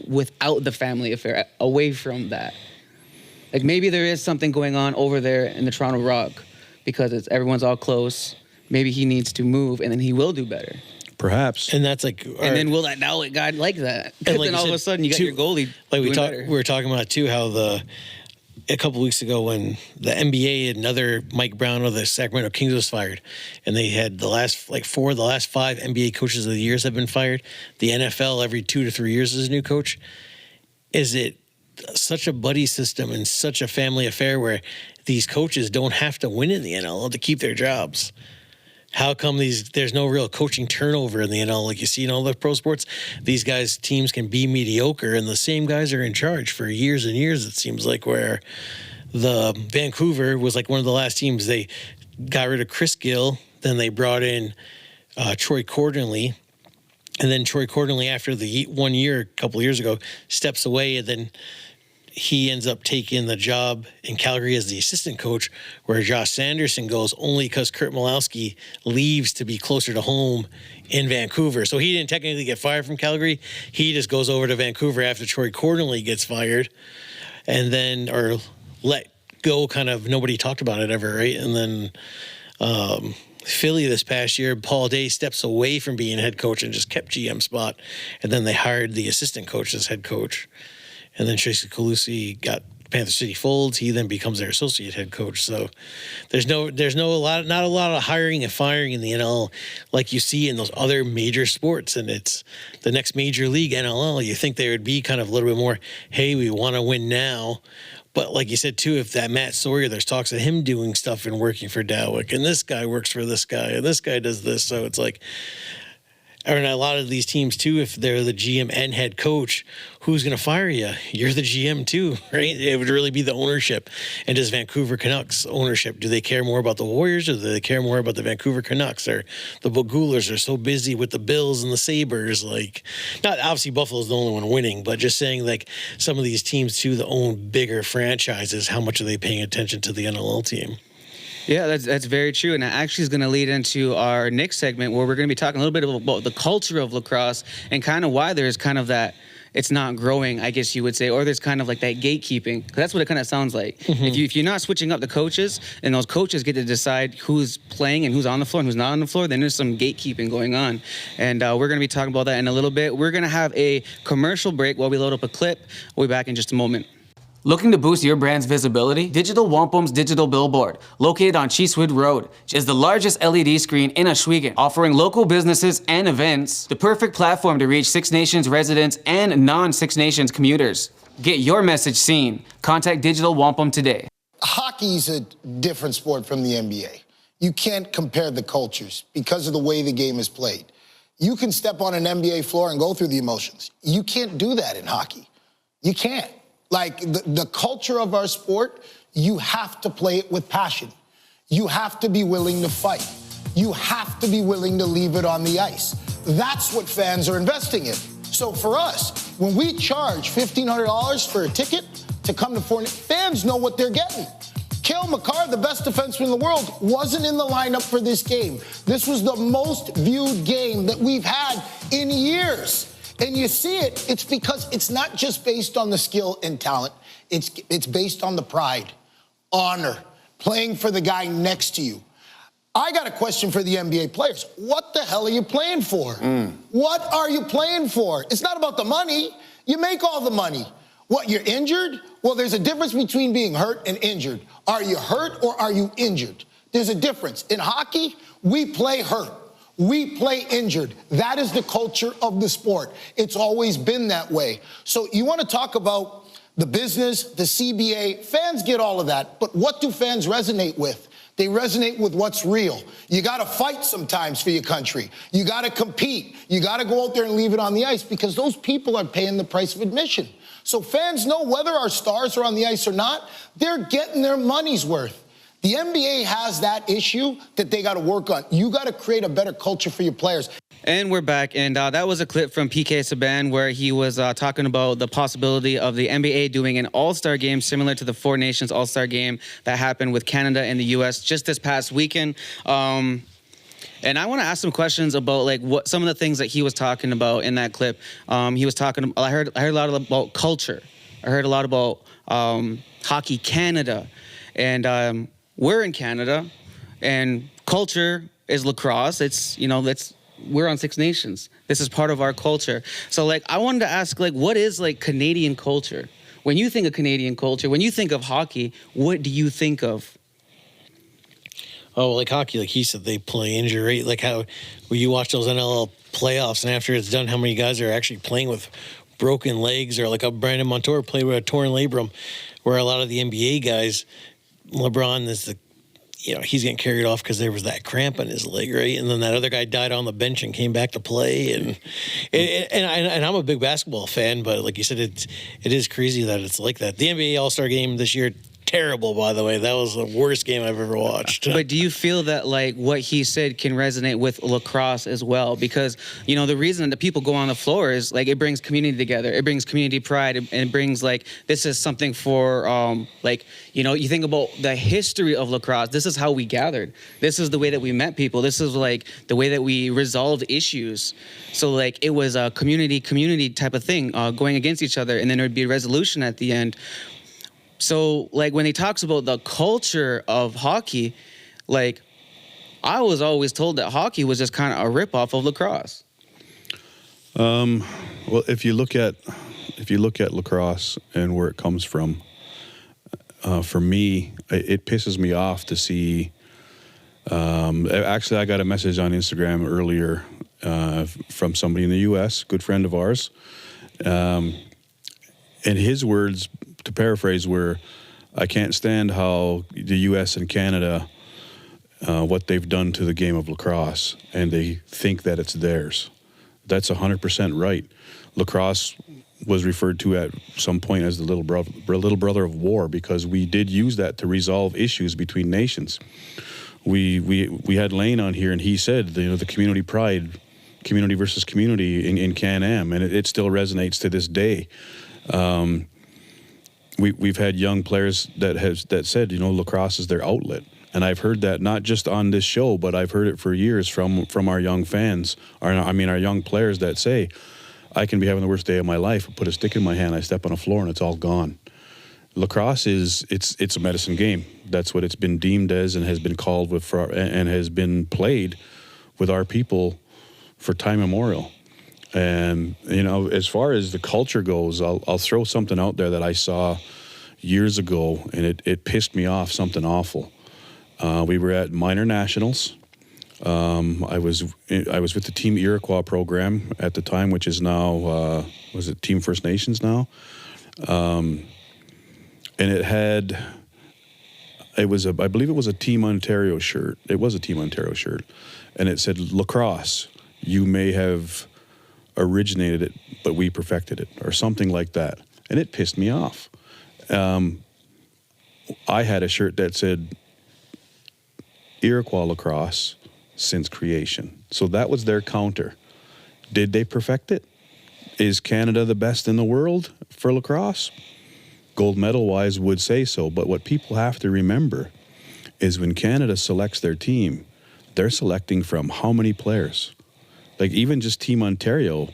A: without the family affair, away from that? Like, maybe there is something going on over there in the Toronto Rock because everyone's all close. Maybe he needs to move, and then he will do better.
B: Perhaps.
C: And that's like,
A: And then will that now a guy like that?
C: And
A: And
C: like
A: then
C: you
A: all of
C: said,
A: a sudden you got
C: too,
A: your goalie.
C: like we
A: doing better.
C: were talking about too, how a couple weeks ago when the NBA, another Mike Brown of the Sacramento Kings was fired, and they had the last 5 NBA coaches of the years have been fired. The NFL every 2 to 3 years is a new coach. Is it such a buddy system and such a family affair where these coaches don't have to win in the NL to keep their jobs? How come there's no real coaching turnover in the NL like you see in all the pro sports? These guys' teams can be mediocre, and the same guys are in charge for years and years, it seems like, where the Vancouver was like one of the last teams. They got rid of Chris Gill, then they brought in Troy Cordonley, and then Troy Cordonley, after the 1 year, a couple of years ago, steps away, and then he ends up taking the job in Calgary as the assistant coach, where Josh Sanderson goes only because Kurt Malowski leaves to be closer to home in Vancouver. So he didn't technically get fired from Calgary. He just goes over to Vancouver after Troy Cordonley gets fired, and then, or let go, kind of, nobody talked about it ever, right? And then Philly this past year, Paul Day steps away from being head coach and just kept GM spot, and then they hired the assistant coach as head coach. And then Tracy Calusi got Panther City folds. He then becomes their associate head coach. So there's not a lot of hiring and firing in the NL like you see in those other major sports. And it's the next major league, NLL. You think there would be kind of a little bit more, hey, we want to win now. But like you said, too, if that Matt Sawyer, there's talks of him doing stuff and working for Dalwick, and this guy works for this guy, and this guy does this. So it's like, and a lot of these teams, too, if they're the GM and head coach, who's going to fire you? You're the GM, too, right? It would really be the ownership. And does Vancouver Canucks ownership, do they care more about the Warriors, or do they care more about the Vancouver Canucks? Or the Bogulars are so busy with the Bills and the Sabres. Like, not obviously Buffalo's the only one winning, but just saying, like, some of these teams, too, that own bigger franchises, how much are they paying attention to the NLL team?
A: Yeah, that's very true. And that actually is going to lead into our next segment, where we're going to be talking a little bit about the culture of lacrosse and kind of why there's kind of that it's not growing, I guess you would say, or there's kind of like that gatekeeping. That's what it kind of sounds like. Mm-hmm. If you're not switching up the coaches, and those coaches get to decide who's playing and who's on the floor and who's not on the floor, then there's some gatekeeping going on. And we're going to be talking about that in a little bit. We're going to have a commercial break while we load up a clip. We'll be back in just a moment. Looking to boost your brand's visibility? Digital Wampum's digital billboard, located on Cheesewood Road, is the largest LED screen in Ohsweken, offering local businesses and events the perfect platform to reach Six Nations residents and non-Six Nations commuters. Get your message seen. Contact Digital Wampum today.
D: Hockey's a different sport from the NBA. You can't compare the cultures because of the way the game is played. You can step on an NBA floor and go through the emotions. You can't do that in hockey. You can't. Like, the culture of our sport, you have to play it with passion. You have to be willing to fight. You have to be willing to leave it on the ice. That's what fans are investing in. So for us, when we charge $1,500 for a ticket to come to fans know what they're getting. Cale Makar, the best defenseman in the world, wasn't in the lineup for this game. This was the most viewed game that we've had in years. And you see it, it's because it's not just based on the skill and talent. It's based on the pride, honor, playing for the guy next to you. I got a question for the NBA players. What the hell are you playing for? What are you playing for? It's not about the money. You make all the money. What, you're injured? Well, there's a difference between being hurt and injured. Are you hurt or are you injured? There's a difference. In hockey, we play hurt. We play injured. That is the culture of the sport. It's always been that way. So you want to talk about the business, the CBA, fans get all of that. But what do fans resonate with? They resonate with what's real. You got to fight sometimes for your country. You got to compete. You got to go out there and leave it on the ice because those people are paying the price of admission. So fans know whether our stars are on the ice or not, they're getting their money's worth. The NBA has that issue that they got to work on. You got to create a better culture for your players.
A: And we're back, and that was a clip from PK Subban where he was talking about the possibility of the NBA doing an all-star game similar to the Four Nations all-star game that happened with Canada and the U.S. just this past weekend. And I want to ask some questions about like what some of the things that he was talking about in that clip. He was talking. I heard a lot about culture. I heard a lot about Hockey Canada, and we're in Canada, and culture is lacrosse. It's we're on Six Nations. This is part of our culture. So like I wanted to ask like what is like Canadian culture? When you think of Canadian culture, when you think of hockey, what do you think of?
C: Oh, like hockey, like he said, they play injury rate. Like how when you watch those NLL playoffs, and after it's done, how many guys are actually playing with broken legs, or like a Brandon Montour played with a torn labrum, where a lot of the NBA guys, LeBron is the, he's getting carried off because there was that cramp in his leg, right? And then that other guy died on the bench and came back to play. And I'm a big basketball fan, but like you said, it is crazy that it's like that. The NBA All-Star Game this year, terrible, by the way. That was the worst game I've ever watched.
A: But do you feel that like what he said can resonate with lacrosse as well? Because, the reason that people go on the floor is like it brings community together. It brings community pride, and it brings like this is something for you think about the history of lacrosse. This is how we gathered. This is the way that we met people. This is like the way that we resolved issues. So like it was a community type of thing going against each other, and then there would be a resolution at the end. So, like, when he talks about the culture of hockey, like, I was always told that hockey was just kind of a ripoff of lacrosse.
B: Well, if you look at lacrosse and where it comes from, for me, it pisses me off to see. Actually, I got a message on Instagram earlier from somebody in the U.S., good friend of ours, and his words, to paraphrase, were, I can't stand how the U.S. and Canada, what they've done to the game of lacrosse, and they think that it's theirs. That's 100% right. Lacrosse was referred to at some point as the little brother of war, because we did use that to resolve issues between nations. We had Lane on here, and he said, the community pride, community versus community in Can-Am, and it still resonates to this day. We've had young players that said, lacrosse is their outlet. And I've heard that not just on this show, but I've heard it for years from our young fans, our young players that say, I can be having the worst day of my life, put a stick in my hand, I step on a floor and it's all gone. Lacrosse it's a medicine game. That's what it's been deemed as, and has been called and has been played with our people for time immemorial. And, as far as the culture goes, I'll throw something out there that I saw years ago, and it pissed me off, something awful. We were at minor nationals. I was with the Team Iroquois program at the time, which is now, was it Team First Nations now? And I believe it was a Team Ontario shirt. It was a Team Ontario shirt. And it said, lacrosse, you may have originated it, but we perfected it, or something like that. And it pissed me off. I had a shirt that said Iroquois lacrosse, since creation. So that was their counter. Did they perfect it? Is Canada the best in the world for lacrosse? Gold medal wise would say so, but what people have to remember is when Canada selects their team, they're selecting from how many players? Like even just Team Ontario,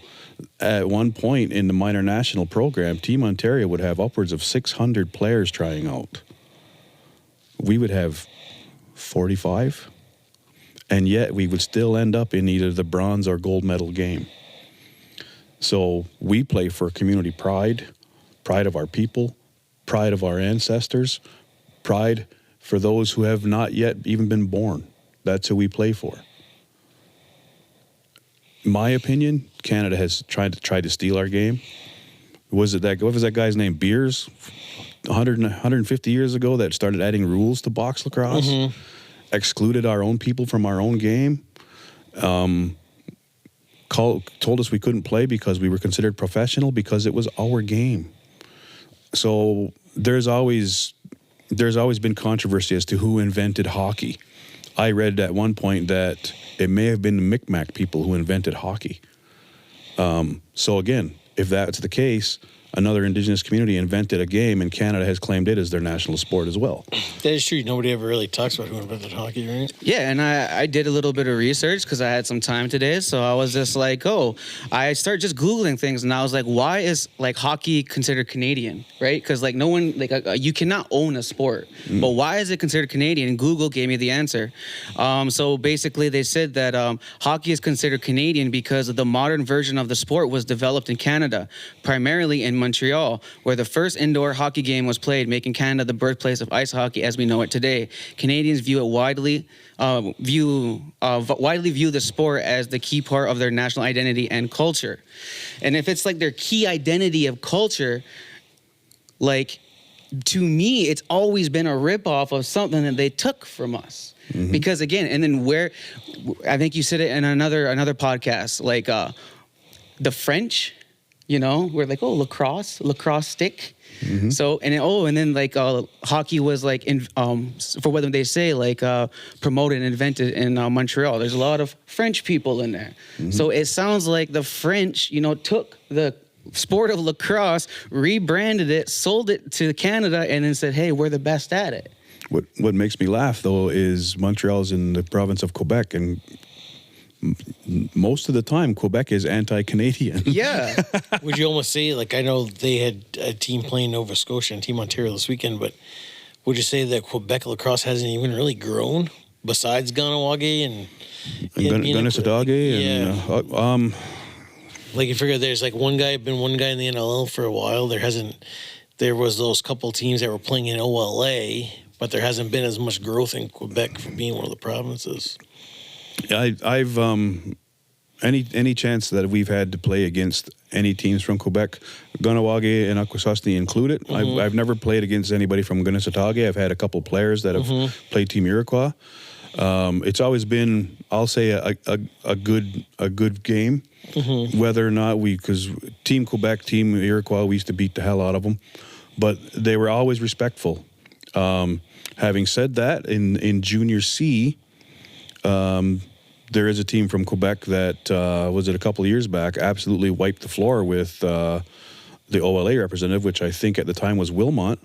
B: at one point in the minor national program, Team Ontario would have upwards of 600 players trying out. We would have 45, and yet we would still end up in either the bronze or gold medal game. So we play for community pride, pride of our people, pride of our ancestors, pride for those who have not yet even been born. That's who we play for. In my opinion, Canada has tried to steal our game. What was that guy's name? Beers, 150 years ago, that started adding rules to box lacrosse, excluded our own people from our own game, told us we couldn't play because we were considered professional because it was our game. So there's always been controversy as to who invented hockey. I read at one point that it may have been the Micmac people who invented hockey. So again, if that's the case, another Indigenous community invented a game, and Canada has claimed it as their national sport as well.
C: That is true. Nobody ever really talks about who invented hockey, right?
A: Yeah, and I did a little bit of research because I had some time today. So I was just like, I started just Googling things, and I was like, why is like hockey considered Canadian, right? Because like no one, like you cannot own a sport, but why is it considered Canadian? And Google gave me the answer. So basically they said that hockey is considered Canadian because the modern version of the sport was developed in Canada, primarily in Montreal, where the first indoor hockey game was played, making Canada the birthplace of ice hockey as we know it today. Canadians widely view the sport as the key part of their national identity and culture. And if it's like their key identity of culture, like to me, it's always been a ripoff of something that they took from us. Because again, and then I think you said it in another podcast, like the French. You know, we're like, lacrosse stick. So, and then like hockey was like, for what they say, like promoted and invented in Montreal. There's a lot of French people in there. So it sounds like the French, took the sport of lacrosse, rebranded it, sold it to Canada, and then said, hey, we're the best at it.
B: What makes me laugh, though, is Montreal's in the province of Quebec, and most of the time, Quebec is anti-Canadian.
A: Yeah.
C: Would you almost say, like, I know they had a team playing Nova Scotia and Team Ontario this weekend, but would you say that Quebec lacrosse hasn't even really grown besides Ganawagi and
B: Gunnersatauga? And
C: like you figure there's like one guy in the NLL for a while. There was those couple teams that were playing in OLA, but there hasn't been as much growth in Quebec for being one of the provinces.
B: I've any chance that we've had to play against any teams from Quebec, Ganawagi and Akwesasne included. I've never played against anybody from Gunnersatauga. I've had a couple players that have played Team Iroquois. It's always been, I'll say, a good game. Whether or not because Team Quebec, Team Iroquois, we used to beat the hell out of them, but they were always respectful. Having said that, in Junior C, there is a team from Quebec that was it a couple of years back absolutely wiped the floor with the OLA representative, which I think at the time was Wilmot.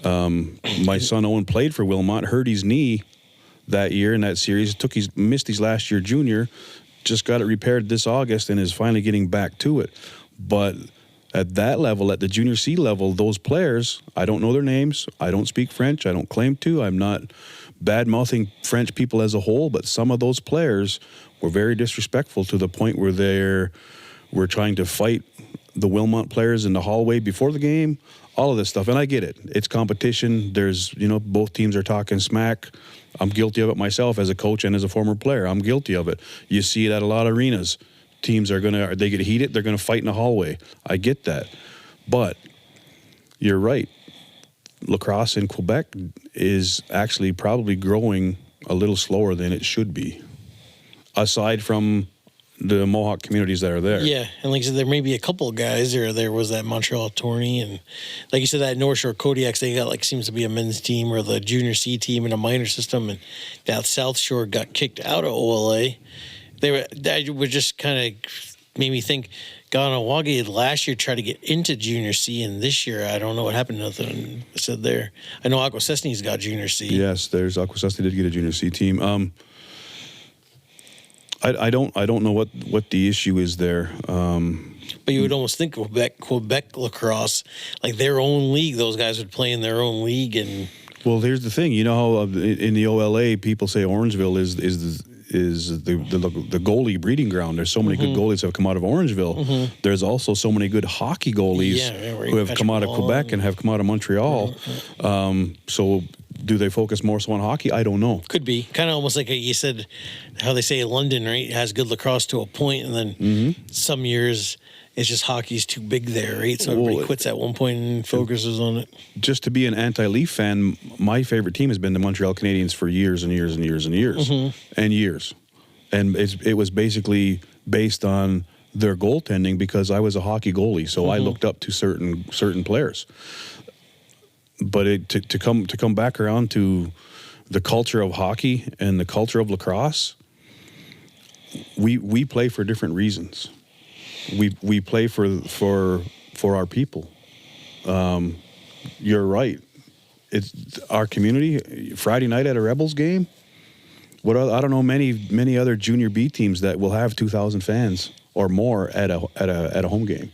B: My son Owen played for Wilmot, hurt his knee that year in that series. Missed his last year junior, just got it repaired this August and is finally getting back to it. But at that level, at the Junior C level, those players, I don't know their names. I don't speak French. I don't claim to. I'm not bad-mouthing French people as a whole, but some of those players were very disrespectful to the point where they were trying to fight the Wilmot players in the hallway before the game, all of this stuff. And I get it. It's competition. There's, both teams are talking smack. I'm guilty of it myself as a coach and as a former player. I'm guilty of it. You see it at a lot of arenas. Teams they get heated, they're going to fight in the hallway. I get that. But you're right. Lacrosse in Quebec is actually probably growing a little slower than it should be. Aside from the Mohawk communities that are there.
C: Yeah, and like I said, there may be a couple of guys, or there was that Montreal tourney, and like you said, that North Shore Kodiaks, they got like seems to be a men's team or the junior C team in a minor system, and that South Shore got kicked out of OLA. That would just kind of made me think. Ganawagi last year tried to get into junior C, and this year I don't know what happened. Nothing said there. I know Akwesasne's got junior C.
B: Yes, there's Akwesasne did get a junior C team. I don't know what the issue is there.
C: But you would almost think Quebec lacrosse, like their own league, those guys would play in their own league. And
B: well, here's the thing. You know how in the OLA people say Orangeville is the goalie breeding ground. There's so many good goalies that have come out of Orangeville. There's also so many good hockey goalies who have come out of Quebec and have come out of Montreal. So do they focus more so on hockey? I don't know.
C: Could be. Kind of almost like you said, how they say London, right, has good lacrosse to a point, and then some years it's just hockey's too big there, right? So everybody quits at one point and focuses on it. Just
B: to be an anti-Leaf fan, my favorite team has been the Montreal Canadiens for years and years and years and years and years. And it was basically based on their goaltending because I was a hockey goalie, so I looked up to certain players. But to come back around to the culture of hockey and the culture of lacrosse, we play for different reasons. We play for our people. You're right. It's our community. Friday night at a Rebels game. I don't know many other junior B teams that will have 2,000 fans or more at a home game.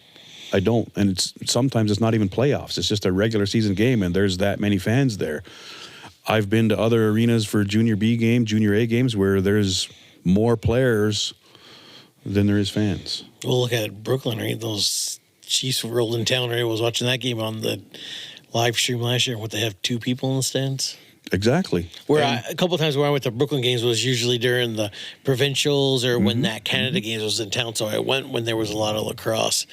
B: I don't, and sometimes it's not even playoffs. It's just a regular season game, and there's that many fans there. I've been to other arenas for junior B games, junior A games, where there's more players than there is fans.
C: Well, look at Brooklyn, right? Those Chiefs rolled in town, right? I was watching that game on the live stream last year. What, they have 2 people in the stands?
B: Exactly.
C: A couple of times where I went to Brooklyn games was usually during the provincials or when that Canada games was in town. So I went when there was a lot of lacrosse.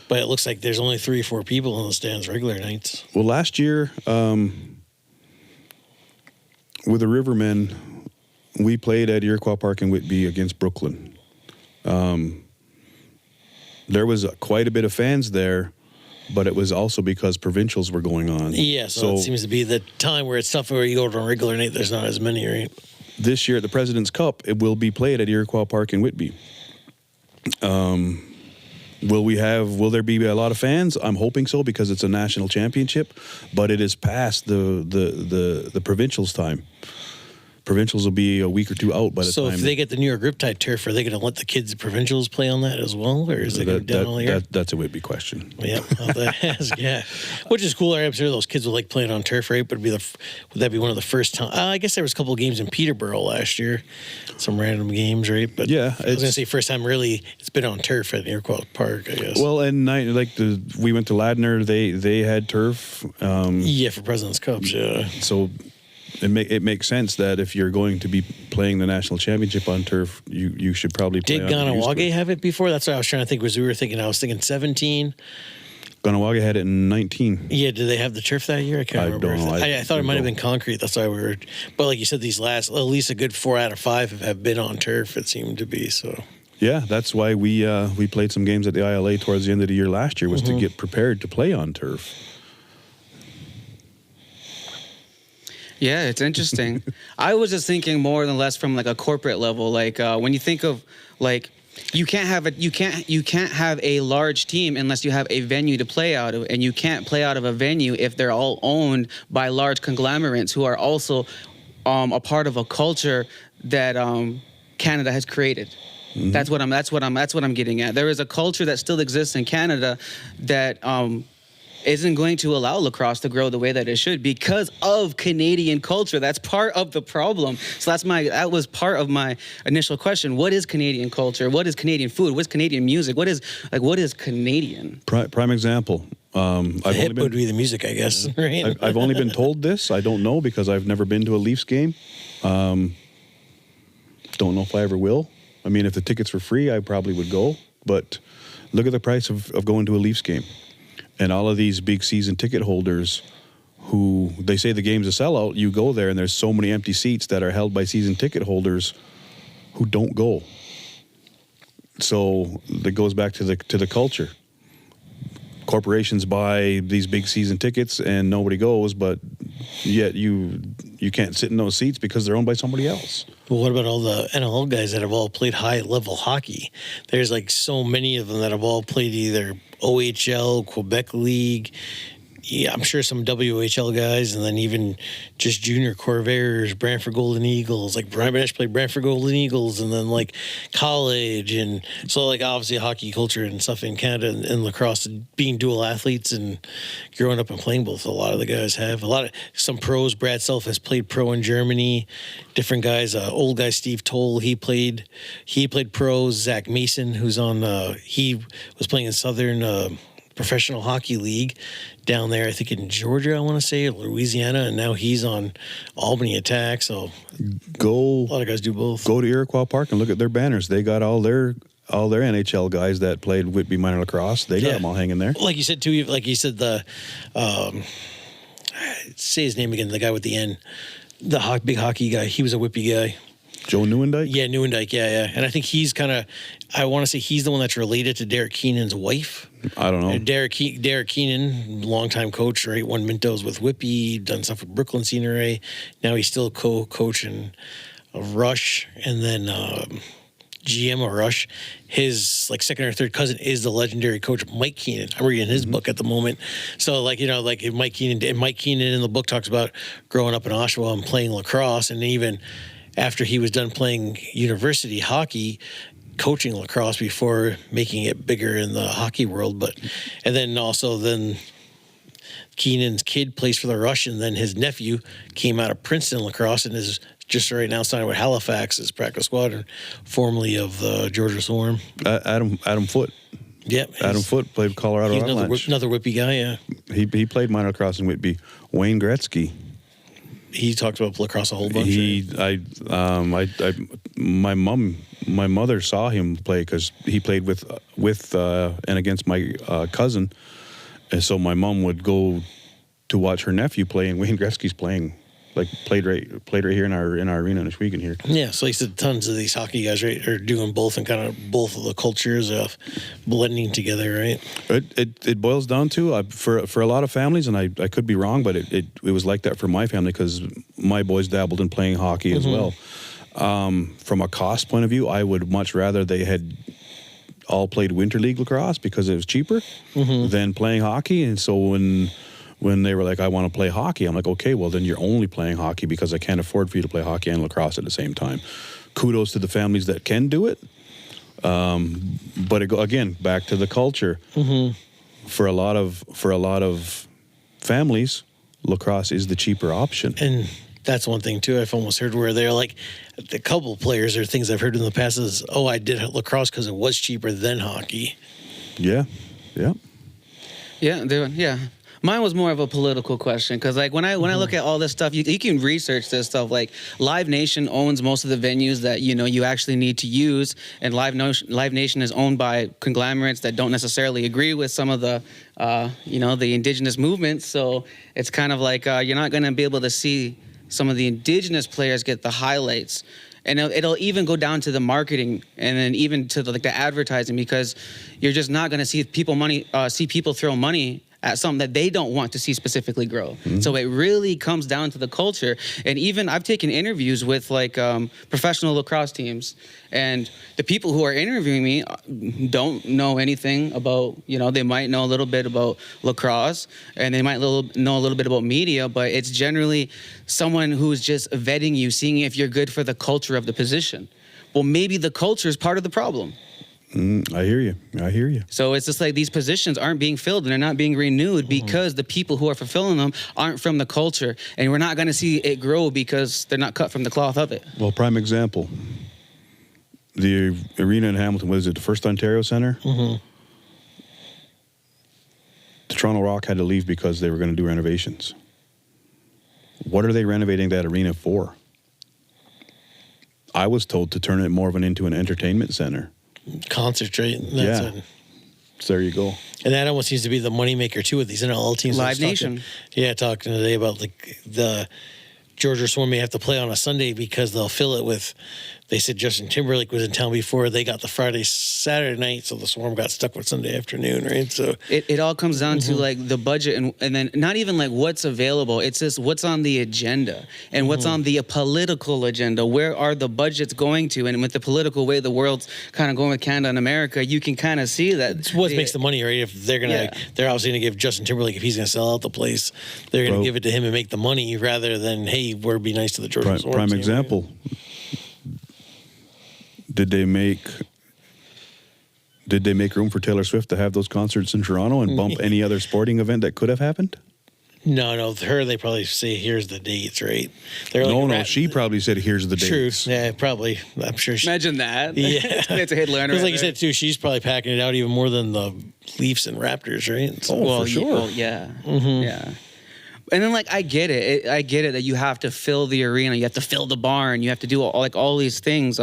C: But it looks like there's only 3 or 4 people in the stands regular nights.
B: Well, last year with the Rivermen, we played at Iroquois Park in Whitby against Brooklyn. There was quite a bit of fans there, but it was also because provincials were going on.
C: Yeah, so it seems to be the time where it's tough where you go to a regular night, there's not as many, right?
B: This year at the President's Cup, it will be played at Iroquois Park in Whitby. Will there be a lot of fans? I'm hoping so because it's a national championship, but it is past the provincials time. Provincials will be a week or 2 out by the time.
C: So if they get the New York Riptide turf, are they going to let the kids provincials play on that as well, or is it going to be down all year?
B: That's a Whitby question.
C: Yeah, yeah. Which is cool. I'm sure those kids will like playing on turf, right? But would that be one of the first times? I guess there was a couple of games in Peterborough last year, some random games, right? But
B: yeah,
C: I was going to say first time really it's been on turf at Iroquois Park, I guess.
B: Well, and we went to Ladner. They had turf.
C: For President's Cups, yeah.
B: So. It makes sense that if you're going to be playing the national championship on turf, you should probably play on turf.
C: Did Ganawagi have it before? That's what I was trying to think. I was thinking 17.
B: Ganawagi had it in 19.
C: Yeah, did they have the turf that year? I can't remember.
B: Don't know.
C: I thought it might have been concrete. That's why we were. But like you said, these last at least a good 4 out of 5 have been on turf. It seemed to be so.
B: Yeah, that's why we played some games at the ILA towards the end of the year last year was to get prepared to play on turf.
A: Yeah, it's interesting. I was just thinking more than less from like a corporate level. Like when you think of like you can't have a large team unless you have a venue to play out of, and you can't play out of a venue if they're all owned by large conglomerates who are also a part of a culture that Canada has created. That's what I'm getting at. There is a culture that still exists in Canada that isn't going to allow lacrosse to grow the way that it should because of Canadian culture. That's part of the problem. So that was part of my initial question. What is Canadian culture? What is Canadian food? What's Canadian music? What is Canadian?
B: Prime example.
C: The hip would be the music, I guess. Right?
B: I've only been told this. I don't know because I've never been to a Leafs game. Don't know if I ever will. I mean, if the tickets were free, I probably would go. But look at the price of going to a Leafs game. And all of these big season ticket holders who they say the game's a sellout, you go there and there's so many empty seats that are held by season ticket holders who don't go. So that goes back to the culture. Corporations buy these big season tickets and nobody goes, but yet you can't sit in those seats because they're owned by somebody else.
C: Well, what about all the NLL guys that have all played high-level hockey? There's like so many of them that have all played either OHL, Quebec League. Yeah, I'm sure some WHL guys, and then even just junior Corvairs, Brantford Golden Eagles. Like Brian Benesh played Brantford Golden Eagles, and then like college, and so like obviously hockey culture and stuff in Canada and lacrosse, being dual athletes and growing up and playing both. A lot of the guys have some pros. Brad Self has played pro in Germany. Different guys, old guy Steve Toll, he played pros. Zach Mason, who's on, he was playing in Southern. Professional Hockey League down there, I think in Georgia, I want to say, or Louisiana, and now he's on Albany Attack. So a lot of guys do both.
B: Go to Iroquois Park and look at their banners. They got all their NHL guys that played Whitby minor lacrosse. They got them all hanging there.
C: Like you said too, like you said, the say his name again, the guy with the N, the big hockey guy. He was a Whitby guy.
B: Joe Newendike?
C: Yeah, Newendike, yeah. And I think he's I want to say he's the one that's related to Derek Keenan's wife.
B: I don't know.
C: Derek Keenan, longtime coach, right? Won Mintos with Whitby, done stuff with Brooklyn Senior. Now he's still co-coaching Rush, and then GM of Rush. His like second or third cousin is the legendary coach Mike Keenan. I'm reading his book at the moment. So like, like Mike Keenan in the book talks about growing up in Oshawa and playing lacrosse, and even after he was done playing university hockey, coaching lacrosse before making it bigger in the hockey world. And then Keenan's kid plays for the Rush, and then his nephew came out of Princeton lacrosse and is just right now signed with Halifax as practice squad, formerly of the Georgia Swarm.
B: Adam Foote.
C: Yep.
B: Adam Foote played Colorado Avalanche.
C: Another Whitby guy, yeah.
B: He played minor lacrosse in Whitby. Wayne Gretzky.
C: He talked about lacrosse a whole bunch.
B: My mother saw him play because he played with and against my cousin, and so my mom would go to watch her nephew play, and Wayne Gretzky's played right here in our arena in Ashwegan here.
C: Yeah, so he said tons of these hockey guys right are doing both and kind of both of the cultures of blending together, right?
B: It boils down to for a lot of families, and I could be wrong, but it was like that for my family because my boys dabbled in playing hockey as well. From a cost point of view, I would much rather they had all played winter league lacrosse because it was cheaper than playing hockey, and so when they were like, I want to play hockey, I'm like, okay, well, then you're only playing hockey because I can't afford for you to play hockey and lacrosse at the same time. Kudos to the families that can do it. But again, back to the culture. For a lot of families, lacrosse is the cheaper option.
C: And that's one thing, too, I've almost heard where they're like, a couple players or things I've heard in the past is, I did lacrosse because it was cheaper than hockey.
B: Yeah.
A: Mine was more of a political question because, like, when I look at all this stuff, you can research this stuff. Like, Live Nation owns most of the venues that you actually need to use, and Live Nation is owned by conglomerates that don't necessarily agree with some of the, the indigenous movements. So it's kind of like you're not going to be able to see some of the indigenous players get the highlights. And it'll even go down to the marketing and then even to the advertising because you're just not going to see people throw money at something that they don't want to see specifically grow. So it really comes down to the culture. And even I've taken interviews with professional lacrosse teams, and the people who are interviewing me don't know anything about, they might know a little bit about lacrosse and they might know a little bit about media, but it's generally someone who's just vetting you, seeing if you're good for the culture of the position. Well, maybe the culture is part of the problem.
B: I hear you.
A: So it's just like these positions aren't being filled and they're not being renewed because the people who are fulfilling them aren't from the culture, and we're not going to see it grow because they're not cut from the cloth of it.
B: Well, prime example, the arena in Hamilton, what is it, the First Ontario Centre? The Toronto Rock had to leave because they were going to do renovations. What are they renovating that arena for? I was told to turn it more into an entertainment center.
C: Concentrate.
B: So there you go.
C: And that almost seems to be the moneymaker too with these NLL teams.
A: Live Nation.
C: Talking today about the Georgia Swarm may have to play on a Sunday because they'll fill it with they said Justin Timberlake was in town before they got the Friday, Saturday night, so the Swarm got stuck with Sunday afternoon, right? So
A: it all comes down to like the budget and then not even like what's available. It's just what's on the agenda and what's on the political agenda. Where are the budgets going to? And with the political way the world's kind of going with Canada and America, you can kind of see that.
C: it's what makes the money, right? If they're they're obviously gonna give Justin Timberlake, if he's gonna sell out the place, they're gonna give it to him and make the money rather than, hey, we're be nice to the Georgia Swarm.
B: Prime example. Did they make room for Taylor Swift to have those concerts in Toronto and bump any other sporting event that could have happened?
C: No, her, they probably say, here's the dates, right? They're
B: No, she probably said, here's the
C: True.
B: dates.
C: Yeah, probably. I'm sure she.
A: Imagine that.
C: Yeah.
A: It's a headliner.
C: Because like you said, too, she's probably packing it out even more than the Leafs and Raptors, right? So,
B: Oh, for sure.
A: Yeah. Yeah. And then, like, I get it. I get it that you have to fill the arena, you have to fill the barn, you have to do all these things.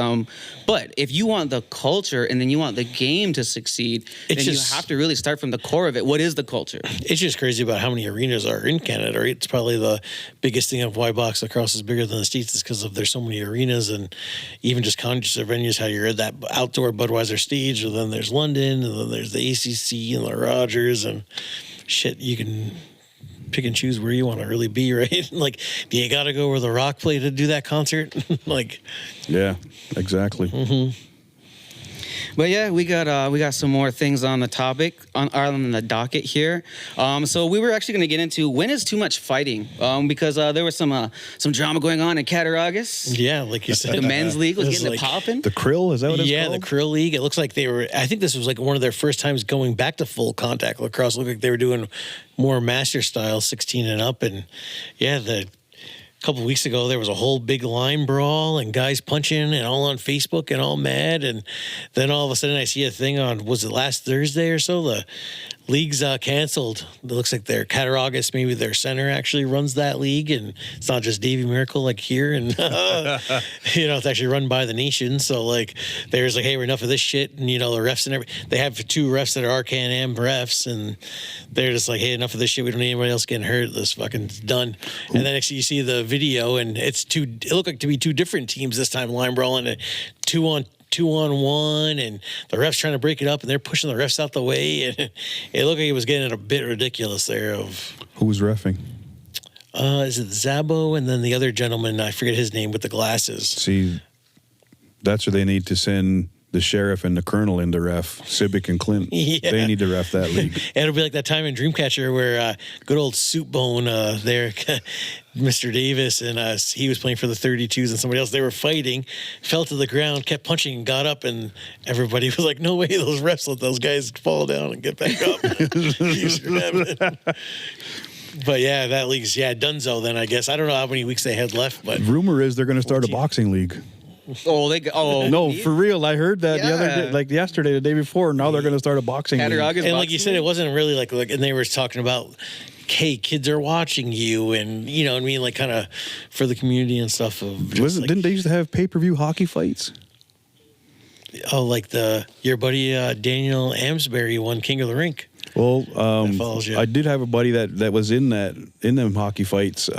A: But if you want the culture and then you want the game to succeed, then you have to really start from the core of it. What is the culture?
C: It's just crazy about how many arenas are in Canada, right? It's probably the biggest thing of why box lacrosse is bigger than the States is because of there's so many arenas and even just concert venues, how you're at that outdoor Budweiser stage, and then there's London, and then there's the ACC and the Rogers, and shit, you can pick and choose where you want to really be, right? Like, do you got to go where the Rock played to do that concert? Like,
B: yeah, exactly.
A: But yeah, we got some more things on the topic on the docket here. So we were actually going to get into when is too much fighting, because there was some drama going on in Cattaraugus.
C: Yeah, like you said,
A: The men's league was getting
C: like,
A: it popping.
B: The Krill, is that what it's called?
C: Yeah, the Krill League. It looks like they were. I think this was like one of their first times going back to full contact lacrosse. It looked like they were doing more master style, 16 and up, and yeah, a couple of weeks ago, there was a whole big line brawl and guys punching and all on Facebook and all mad. And then all of a sudden I see a thing on, was it last Thursday or so? The league's canceled. It looks like their Cattaraugus, maybe their center actually runs that league. And it's not just Davy Miracle like here. And, it's actually run by the nation. So like, there's like, hey, we're enough of this shit. And, the refs and they have 2 refs that are Can-Am refs. And they're just like, hey, enough of this shit. We don't need anybody else getting hurt. This fucking done. And then actually you see the video and it looked like to be 2 different teams this time, line brawling, and 2-on-1, and the refs trying to break it up, and they're pushing the refs out the way, and it looked like it was getting a bit ridiculous there.
B: Who was reffing?
C: Is it Zabo and then the other gentleman? I forget his name with the glasses.
B: See, that's where they need to send the sheriff and the colonel in to ref, Cibic and Clint.
C: Yeah.
B: They need to ref that league.
C: And it'll be like that time in Dreamcatcher where good old Soup Bone there, Mr. Davis, and he was playing for the 32s and somebody else. They were fighting, fell to the ground, kept punching, and got up, and everybody was like, no way, those refs let those guys fall down and get back up. But yeah, that league's, donezo then, I guess. I don't know how many weeks they had left, but
B: Rumor is they're going to start a boxing league. No, for real. I heard that the other day, like yesterday, the day before. Now they're going to start a boxing league.
C: And like you said, it wasn't really like, and they were talking about, hey, kids are watching you, and you know what I mean, like kind of for the community and stuff.
B: Didn't they used to have pay-per-view hockey fights?
C: Oh, like your buddy Daniel Amsbury won King of the Rink.
B: Well, I did have a buddy that was in them hockey fights.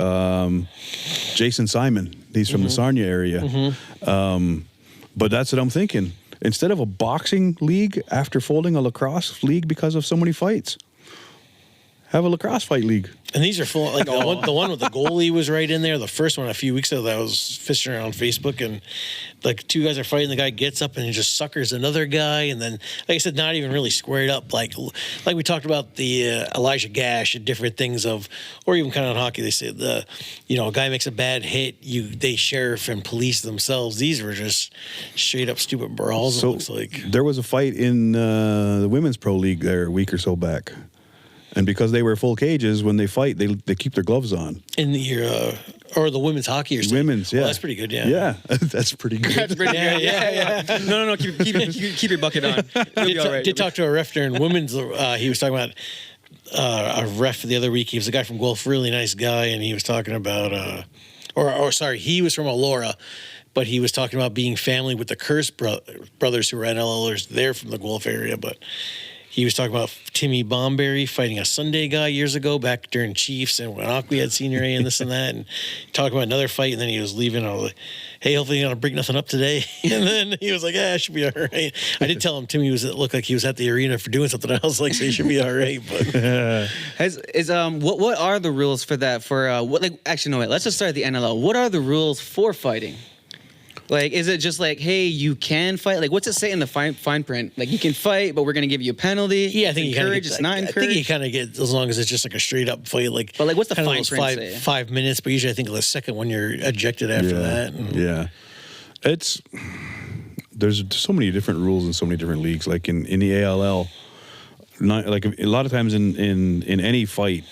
B: Jason Simon, he's from the Sarnia area. But that's what I'm thinking. Instead of a boxing league after folding a lacrosse league because of so many fights, have a lacrosse fight league.
C: And these are full, like the one with the goalie was right in there. The first one a few weeks ago that I was fishing around on Facebook, and like 2 guys are fighting. The guy gets up and he just suckers another guy, and then, like I said, not even really squared up. Like we talked about the Elijah Gash and different things or even kind of in hockey, they say a guy makes a bad hit, they sheriff and police themselves. These were just straight up stupid brawls.
B: So
C: it looks like
B: there was a fight in the women's pro league there a week or so back. And because they were full cages, when they fight, they keep their gloves on.
C: In the or the women's hockey or something.
B: Women's, yeah.
C: Well, that's pretty good, yeah.
B: Yeah, that's pretty good.
A: That's pretty good. Yeah. No. Keep your bucket on. You'll be all right.
C: Did talk to a ref during women's. He was talking about a ref the other week. He was a guy from Guelph, really nice guy, and he was talking about, he was from Elora, but he was talking about being family with the Curse brothers who were NLLers. They're from the Guelph area, but he was talking about Timmy Bomberry fighting a Sunday guy years ago back during Chiefs and when Aqui had Senior A and this and that, and talking about another fight, and then he was leaving. I was like, hey, hopefully you're not going to break nothing up today. And then he was like, yeah, I should be all right. I did tell him Timmy looked like he was at the arena for doing something else, like, so he should be all right. But
A: what are the rules for that? Actually, no, wait, let's just start at the NLL. What are the rules for fighting? Like, is it just like, hey, you can fight? Like, what's it say in the fine print? Like, you can fight, but we're going to give you a penalty.
C: Yeah, I think you
A: encourage. It's not encouraged.
C: I think you kind of get, as long as it's just like a straight up fight. Like,
A: but like, what's the fine print say?
C: 5 minutes, but usually I think the second one you're ejected after that. And
B: yeah, there's so many different rules in so many different leagues. Like in the A.L.L, like a lot of times in any fight,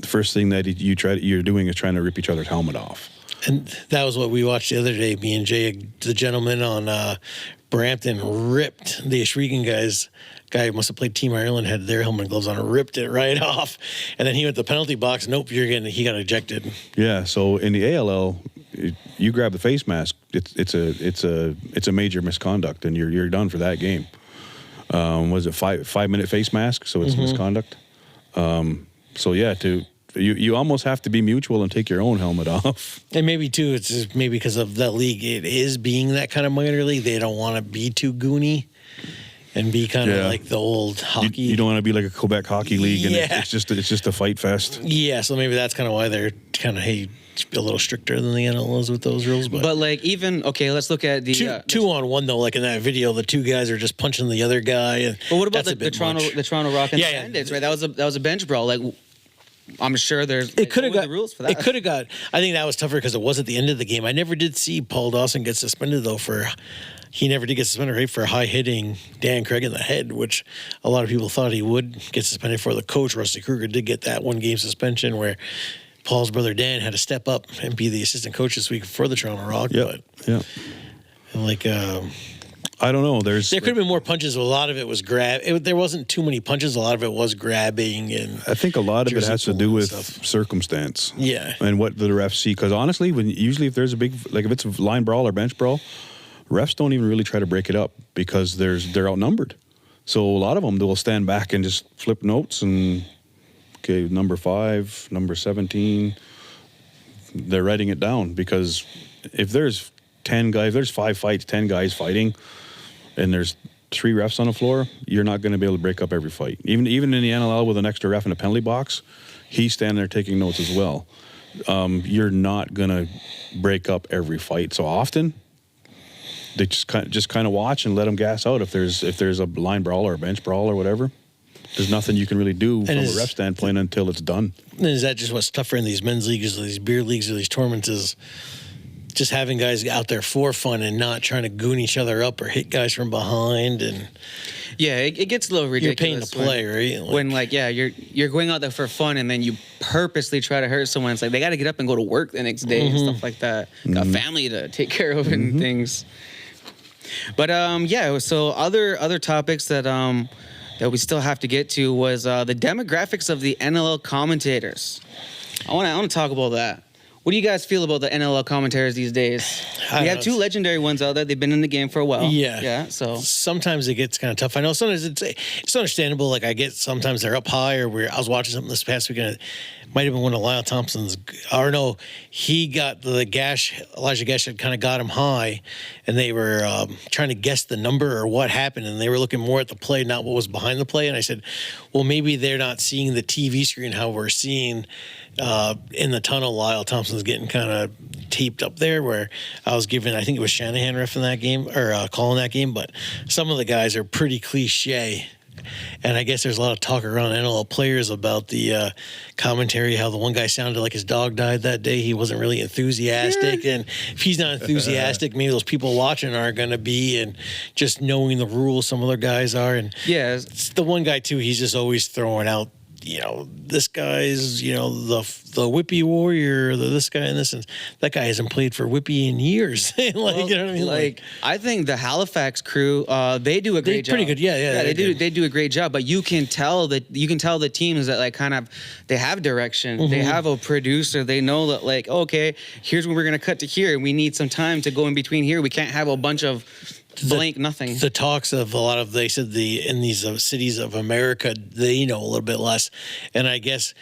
B: the first thing that you're doing is trying to rip each other's helmet off.
C: And that was what we watched the other day. Me and Jay, the gentleman on Brampton, ripped the Ashwegan guys. Guy who must have played Team Ireland, had their helmet and gloves on, and ripped it right off. And then he went to the penalty box. Nope, he got ejected. Yeah.
B: So in the A.L.L, you grab the face mask. It's a major misconduct, and you're done for that game. Was it 5-minute face mask? So it's misconduct. So yeah, you almost have to be mutual and take your own helmet off.
C: And maybe too, it's just maybe because of that league, it is being that kind of minor league. They don't want to be too goony and be kind of like the old hockey.
B: You don't want to be like a Quebec hockey league, and it's just a fight fest.
C: Yeah, so maybe that's kind of why they're kind of a little stricter than the NL is with those rules. But
A: like let's look at the
C: two on one though. Like in that video, the two guys are just punching the other guy. And
A: but what about the Toronto Rock and the Bandits? Right, that was a bench brawl. Like, I'm sure it could have got the rules for that.
C: It could have got. I think that was tougher because it was at the end of the game. I never did see Paul Dawson get suspended though he never did get suspended, right, for high hitting Dan Craig in the head, which a lot of people thought he would get suspended for. The coach Rusty Kruger did get that 1 game suspension where Paul's brother Dan had to step up and be the assistant coach this week for the Toronto Rock.
B: Yeah.
C: Like.
B: I don't know. There
C: could have been more punches. A lot of it was there wasn't too many punches. A lot of it was grabbing, and
B: I think a lot of it has to do with circumstance.
C: Yeah,
B: and what the refs see. Because honestly, usually if there's a big, like if it's a line brawl or bench brawl, refs don't even really try to break it up because they're outnumbered. So a lot of them, they will stand back and just flip notes and okay, number 5, number 17. They're writing it down because if there's 10 guys, there's 5 fights, 10 guys fighting, and there's 3 refs on the floor, you're not going to be able to break up every fight. Even in the NLL with an extra ref in a penalty box, he's standing there taking notes as well. You're not going to break up every fight so often. They just kind of watch and let them gas out if there's a line brawl or a bench brawl or whatever. There's nothing you can really do from a ref standpoint until it's done.
C: And is that just what's tougher in these men's leagues or these beer leagues or these tournaments is just having guys out there for fun and not trying to goon each other up or hit guys from behind? And
A: yeah, it gets a little ridiculous.
C: You're paying to play, right?
A: You're going out there for fun and then you purposely try to hurt someone. It's like they got to get up and go to work the next day and stuff like that. Got family to take care of and things. But so other topics that we still have to get to was the demographics of the NLL commentators. I want to talk about that. What do you guys feel about the NLL commentators these days? We have 2 legendary ones out there. They've been in the game for a while.
C: Yeah.
A: So
C: sometimes it gets kind of tough. I know sometimes it's understandable. Like I get sometimes they're up high, or I was watching something this past weekend. It might have been one of Lyle Thompson's. Or no, he got the Gash. Elijah Gash had kind of got him high, and they were trying to guess the number or what happened, and they were looking more at the play, not what was behind the play. And I said, well, maybe they're not seeing the TV screen how we're seeing. In the tunnel, Lyle Thompson's getting kind of taped up there where I was giving, I think it was Shanahan ref in that game or calling that game, but some of the guys are pretty cliche. And I guess there's a lot of talk around NLL players about the commentary, how the one guy sounded like his dog died that day. He wasn't really enthusiastic. And if he's not enthusiastic, maybe those people watching aren't going to be. And just knowing the rules, some other guys are. And it's the one guy, too, he's just always throwing out, this guy's, the Whippy Warrior, this guy and this, and that guy hasn't played for Whippy in years. You know what I mean? Like,
A: I think the Halifax crew, they do a great job.
C: Pretty good, yeah.
A: They do a great job, but you can tell the teams that they have direction. They have a producer. They know that okay, here's when we're gonna cut to here, and we need some time to go in between here. We can't have a bunch of blank nothing.
C: The talks of a lot of, they said in these cities of America, they know a little bit less. And I guess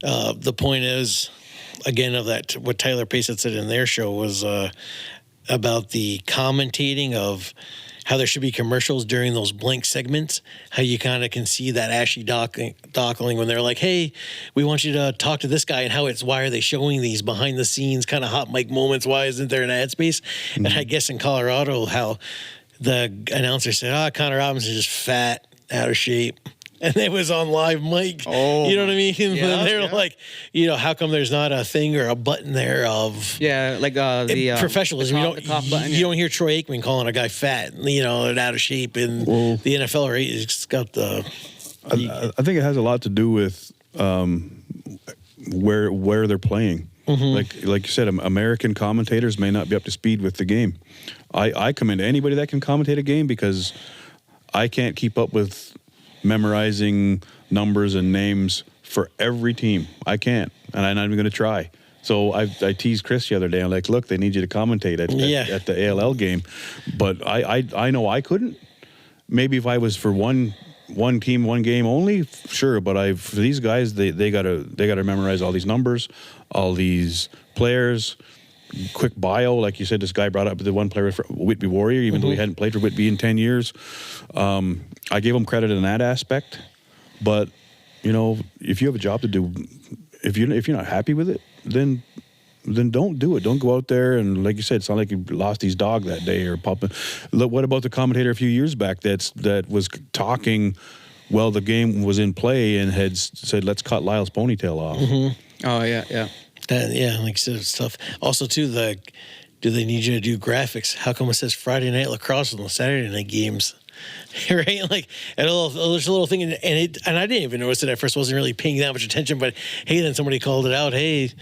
C: the point is, again, of that, what Tyler Pace had said in their show was about the commentating of how there should be commercials during those blank segments, how you kind of can see that ashy dockling when they're like, hey, we want you to talk to this guy, and why are they showing these behind the scenes kind of hot mic moments? Why isn't there an ad space? Mm-hmm. And I guess in Colorado, how the announcer said, Connor Robinson's just fat, out of shape. And it was on live mic. Oh, you know what I mean? Yeah, and they're like, how come there's not a thing or a button there of
A: like the
C: professionalism? You don't hear Troy Aikman calling a guy fat, and out of shape in the NFL, right? It's got the.
B: I think it has a lot to do with where they're playing. Mm-hmm. Like you said, American commentators may not be up to speed with the game. I commend anybody that can commentate a game because I can't keep up with memorizing numbers and names for every team. I can't, and I'm not even going to try. So I teased Chris the other day. I'm like, look, they need you to commentate at the A.L.L game, but I know I couldn't. Maybe if I was for one team, one game only, sure. But for these guys, they gotta memorize all these numbers, all these players. Quick bio, like you said, this guy brought up the one player, Whitby Warrior, even though he hadn't played for Whitby in 10 years. I gave him credit in that aspect, but if you have a job to do, if you're not happy with it, then don't do it. Don't go out there and, like you said, it's not like you lost his dog that day or popping. Look, what about the commentator a few years back that was talking while the game was in play and had said, "Let's cut Lyle's ponytail off."
A: Mm-hmm. Oh yeah.
C: Like you said, it's tough. Also, too, do they need you to do graphics? How come it says Friday night lacrosse on the Saturday night games? Right? Like, and there's a little thing, and I didn't even notice it at first. Wasn't really paying that much attention, but hey, then somebody called it out. Hey,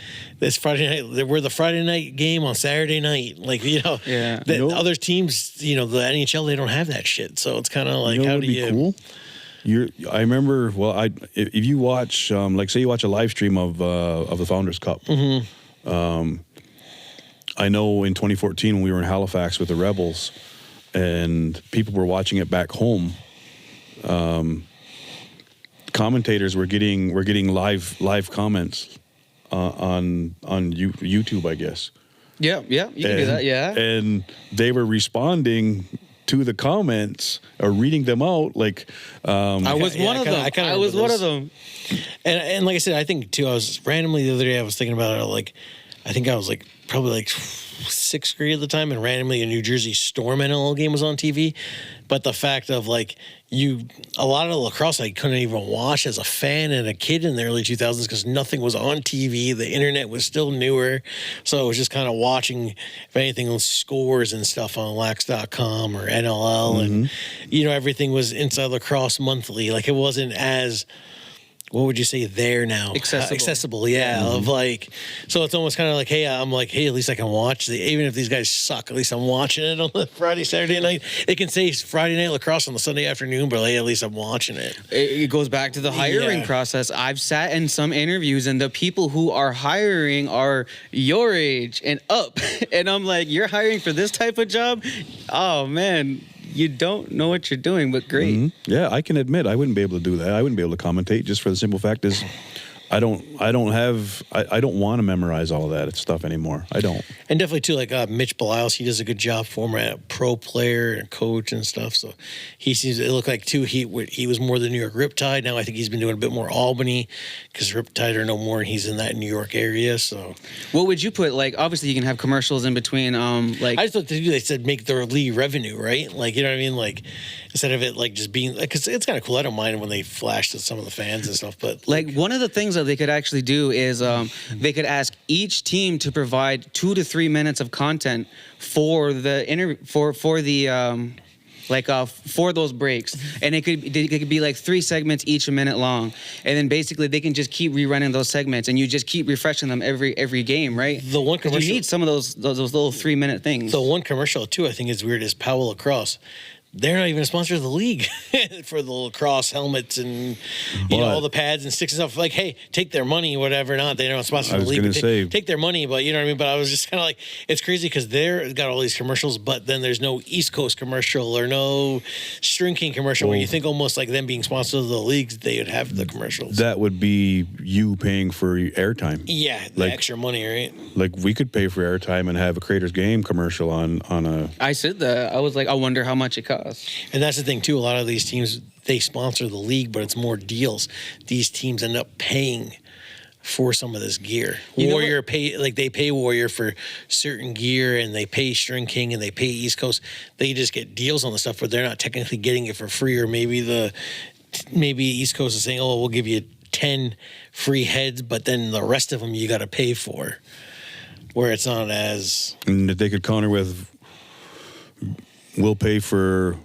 C: this Friday night, we're the Friday night game on Saturday night. Like, other teams, the NHL, they don't have that shit. So it's kind of like, how do you? Cool?
B: I remember. Well, if you watch, say you watch a live stream of the Founders Cup. Mm-hmm. I know in 2014 when we were in Halifax with the Rebels, and people were watching it back home. Commentators were getting live comments on YouTube, I guess.
A: Yeah, you can do that. Yeah,
B: and they were responding to the comments or reading them out like
A: I was one of them. I was one of them.
C: And like I said, I think too, I was randomly the other day I was thinking about it, I think I was probably 6th grade at the time, and randomly a New Jersey Storm NLL game was on TV. But the fact of a lot of lacrosse I couldn't even watch as a fan and a kid in the early 2000s because nothing was on TV. The internet was still newer. So it was just kind of watching, if anything, scores and stuff on lax.com or NLL. Mm-hmm. And, everything was Inside Lacrosse Monthly. It wasn't as... What would you say there now? Accessible, yeah. Mm-hmm. So it's almost kind of hey, I'm at least I can watch even if these guys suck, at least I'm watching it on the Friday, Saturday night. They can say Friday night lacrosse on the Sunday afternoon, but at least I'm watching it.
A: It goes back to the hiring process. I've sat in some interviews and the people who are hiring are your age and up. And I'm like, you're hiring for this type of job? Oh, man. You don't know what you're doing, but great.
B: Mm-hmm. Yeah, I can admit I wouldn't be able to do that. I wouldn't be able to commentate just for the simple fact is I don't want to memorize all of that stuff anymore. I don't.
C: And definitely too, Mitch Beliles, he does a good job for him, a pro player and coach and stuff. So it looked like too he was more the New York Riptide. Now I think he's been doing a bit more Albany because Riptide are no more, and he's in that New York area. So
A: what would you put? Obviously you can have commercials in between. I
C: just thought they said make their league revenue, right? You know what I mean? Instead of it just being because it's kind of cool. I don't mind when they flash to some of the fans and stuff, but
A: one of the things that they could actually do is they could ask each team to provide 2 to 3 minutes of content for the for those breaks, and it could be 3 segments each a minute long, and then basically they can just keep rerunning those segments, and you just keep refreshing them every game, right?
C: The one commercial,
A: you need some of those little 3-minute things.
C: The one commercial too, I think is weird, is Powell Lacrosse. they're not even a sponsor of the league for the lacrosse helmets and all the pads and sticks and stuff. Like, hey, take their money, whatever. Not they don't sponsor the league. Take their money, but you know what I mean. But I was just kind of like, it's crazy because they're got all these commercials, but then there's no East Coast commercial or no String King commercial where you think almost like them being sponsored of the leagues, they would have the commercials.
B: That would be you paying for airtime.
C: Yeah, the extra money, right?
B: Like we could pay for airtime and have a Creators Game commercial on a.
A: I said that. I was like, I wonder how much it costs.
C: And that's the thing too. A lot of these teams, they sponsor the league, but it's more deals. These teams end up paying for some of this gear. Warrior they pay Warrior for certain gear, and they pay String King, and they pay East Coast. They just get deals on the stuff, but they're not technically getting it for free. Or maybe East Coast is saying, "Oh, we'll give you 10 free heads, but then the rest of them you got to pay for." Where it's not as.
B: And they could counter with. We'll pay for,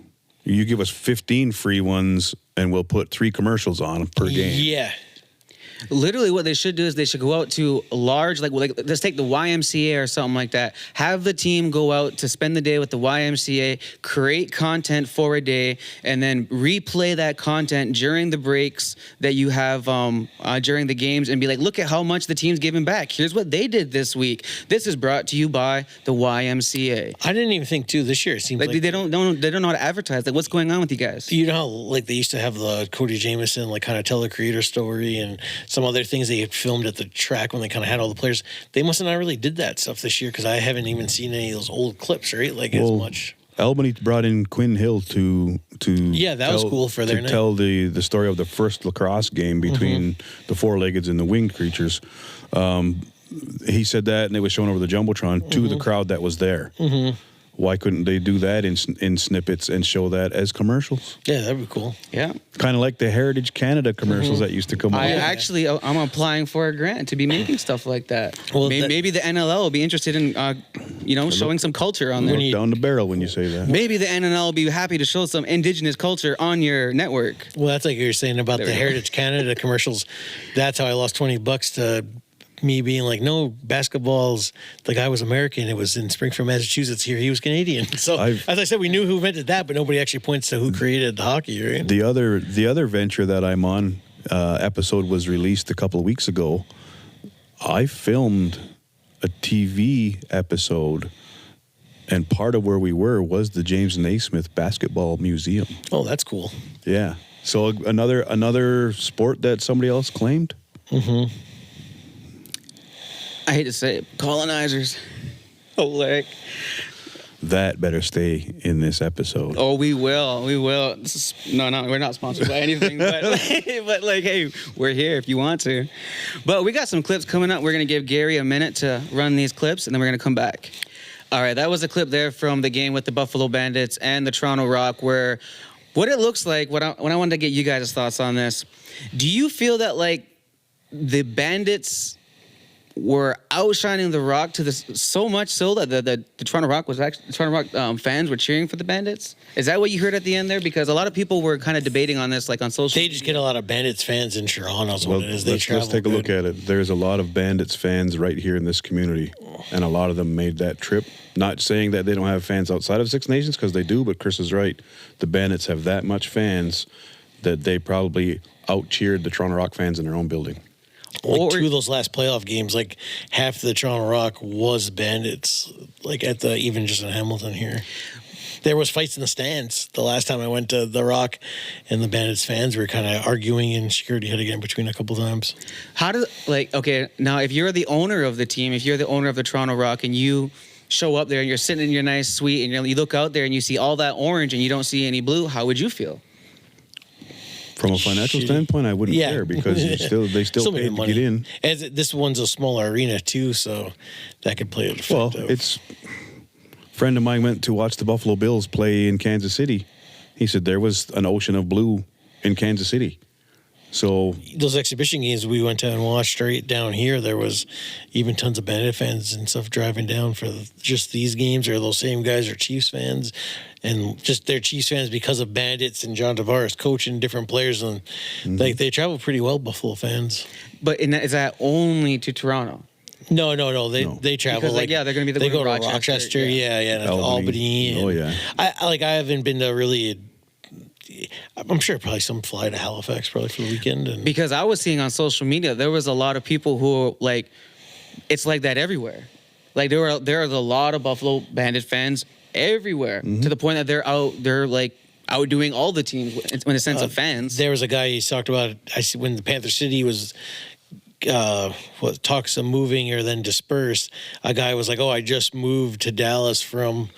B: you give us 15 free ones and we'll put 3 commercials on per game.
C: Yeah.
A: Literally what they should do is they should go out to large, like let's take the YMCA or something like that. Have the team go out to spend the day with the YMCA, create content for a day, and then replay that content during the breaks that you have during the games and be like, look at how much the team's giving back. Here's what they did this week. This is brought to you by the YMCA.
C: I didn't even think too this year. It seems like
A: they don't know how to advertise. Like, what's going on with you guys?
C: You know how like they used to have the Cody Jamieson like kind of tell the creator story and some other things they had filmed at the track when they kind of had all the players. They must have not really did that stuff this year because I haven't even seen any of those old clips, right? Like as much.
B: Albany brought in Quinn Hill to
C: that was cool for their night.
B: Tell the story of the first lacrosse game between the four-leggeds and the winged creatures. He said that, and it was shown over the jumbotron to the crowd that was there. Why couldn't they do that in snippets and show that as commercials?
C: Yeah, that'd be cool.
A: Yeah,
B: kind of like the Heritage Canada commercials that used to come out.
A: I'm applying for a grant to be making stuff like that.
C: Well,
A: maybe the NLL will be interested in, showing some culture on there.
B: Look down the barrel when you say that.
A: Maybe the NLL will be happy to show some indigenous culture on your network.
C: Well, that's like you're saying about the Heritage Canada commercials. That's how I lost $20 to me being like, no, basketball's, the guy was American. It was in Springfield, Massachusetts. Here he was Canadian. So as I said, we knew who invented that, but nobody actually points to who created the hockey, right?
B: The other venture that I'm on, episode was released a couple of weeks ago. I filmed a TV episode, and part of where we were was the James Naismith Basketball Museum.
C: Oh, that's cool.
B: Yeah. So another sport that somebody else claimed.
A: I hate to say it, colonizers. Like
B: that better stay in this episode.
A: Oh, we will. We're not sponsored by anything, but like, hey, we're here if you want to. But we got some clips coming up. We're gonna give Gary a minute to run these clips, and then we're gonna come back. All right, that was a clip there from the game with the Buffalo Bandits and the Toronto Rock, where what it looks like. When I wanted to get you guys' thoughts on this, do you feel that like the Bandits were outshining the Rock to this so much so that the Toronto Rock was actually fans were cheering for the Bandits? Is that what you heard at the end there? Because a lot of people were kind of debating on this, like on social.
C: They just get a lot of Bandits fans in Toronto. What it is.
B: Let's take a look at it. There's a lot of Bandits fans right here in this community, and a lot of them made that trip. Not saying that they don't have fans outside of Six Nations, because they do, but Chris is right. The Bandits have that much fans that they probably out-cheered the Toronto Rock fans in their own building.
C: Like two of those last playoff games, like half the Toronto Rock was Bandits, like at the even just in Hamilton here. There was fights in the stands. The last time I went to the Rock, and the Bandits fans were kind of arguing, and security had to get in between a couple times.
A: How do now if you're the owner of the team, if you're the owner of the Toronto Rock, and you show up there and you're sitting in your nice suite, and you look out there and you see all that orange and you don't see any blue, how would you feel?
B: From a financial standpoint, I wouldn't care because they still paid to get in.
C: As this one's a smaller arena too, so that could play an effect.
B: Well, it's a friend of mine went to watch the Buffalo Bills play in Kansas City. He said there was an ocean of blue in Kansas City. So
C: those exhibition games we went to and watched straight down here, there was even tons of Bandit fans and stuff driving down for just these games, or those same guys are Chiefs fans, and just they're Chiefs fans because of Bandits and John Tavares coaching different players, and like they travel pretty well, Buffalo fans.
A: But is that only to Toronto?
C: No. They travel.
A: Because,
C: like,
A: yeah, they're gonna be
C: they
A: going
C: go
A: to
C: to
A: Rochester,
C: Rochester. Yeah, and
B: Albany.
C: Albany.
B: Oh,
C: and
B: yeah.
C: I haven't been to really. I'm sure probably some fly to Halifax probably for the weekend. And
A: Because I was seeing on social media, there was a lot of people who like, it's like that everywhere. Like there are a lot of Buffalo Bandit fans everywhere, to the point that they're like outdoing all the teams in a sense of fans.
C: there was a guy he talked about. I see when the Panther City was. Talks of moving or then dispersed. A guy was like, "Oh, I just moved to Dallas from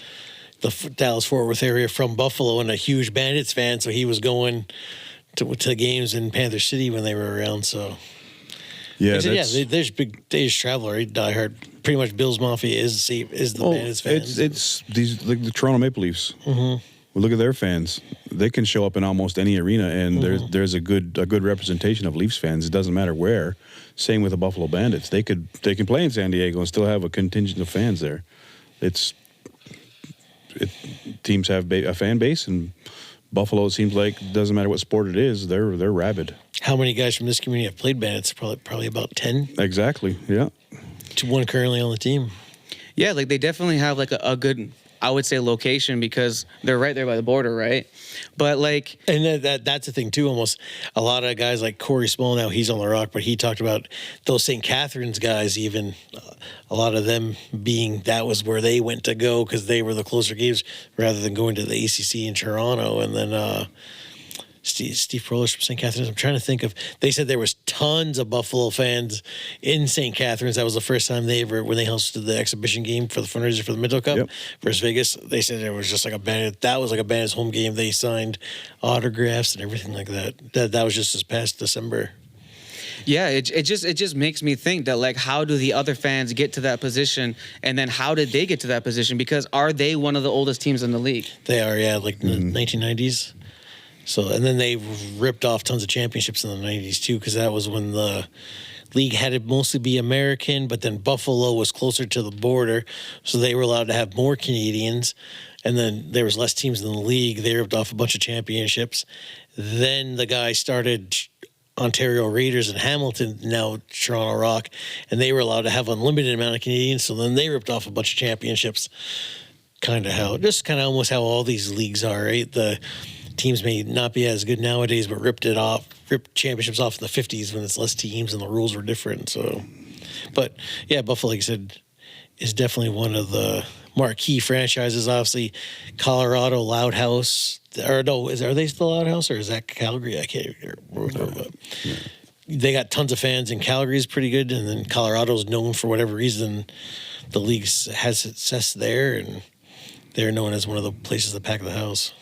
C: the Dallas-Fort Worth area from Buffalo, and a huge Bandits fan, so he was going to games in Panther City when they were around." So,
B: Yeah,
C: there's big days traveler. Right? Die Hard. Pretty much, Bill's Mafia is the Bandits fans.
B: It's these like the Toronto Maple Leafs. Well, look at their fans. They can show up in almost any arena, and there's a good representation of Leafs fans. It doesn't matter where. Same with the Buffalo Bandits. They can play in San Diego and still have a contingent of fans there. Teams have a fan base, and Buffalo, it seems like, doesn't matter what sport it is, they're rabid.
C: How many guys from this community have played Bandits? Probably about 10.
B: Exactly. Yeah.
C: One currently on the team.
A: Yeah, like they definitely have like a good, I would say, location because they're right there by the border, right? But like,
C: and that's the thing too. Almost a lot of guys like Corey Small, now he's on the Rock, but he talked about those St. Catharines guys. Even a lot of them being that was where they went to go because they were the closer games rather than going to the ACC in Toronto. And then Steve Prolish from St. Catharines. I'm trying to think of. They said there was tons of Buffalo fans in St. Catharines. That was the first time when they hosted the exhibition game for the fundraiser for the Minto Cup versus Vegas. They said it was just like a Bandit. That was like a Bandit's home game. They signed autographs and everything like that. That was just this past December.
A: yeah, it just makes me think that like, how do the other fans get to that position, and then how did they get to that position? Because are they one of the oldest teams in the league?
C: They are, yeah, like the 1990s. So, and then they ripped off tons of championships in the 90s too, because that was when the league had to mostly be American, but then Buffalo was closer to the border, so they were allowed to have more Canadians. And then there was less teams in the league. They ripped off a bunch of championships. Then the guy started Ontario Raiders in Hamilton, now Toronto Rock, and they were allowed to have unlimited amount of Canadians. So then they ripped off a bunch of championships. Kind of almost how all these leagues are, right? The teams may not be as good nowadays, but ripped championships off in the 50s when it's less teams and the rules were different. So, but yeah, Buffalo, like I said, is definitely one of the marquee franchises. Obviously, Colorado Loud House, are they still Loud House or is that Calgary? I can't remember. But they got tons of fans, and Calgary is pretty good, and then Colorado's known for whatever reason. The league has success there, and they're known as one of the places that pack the house.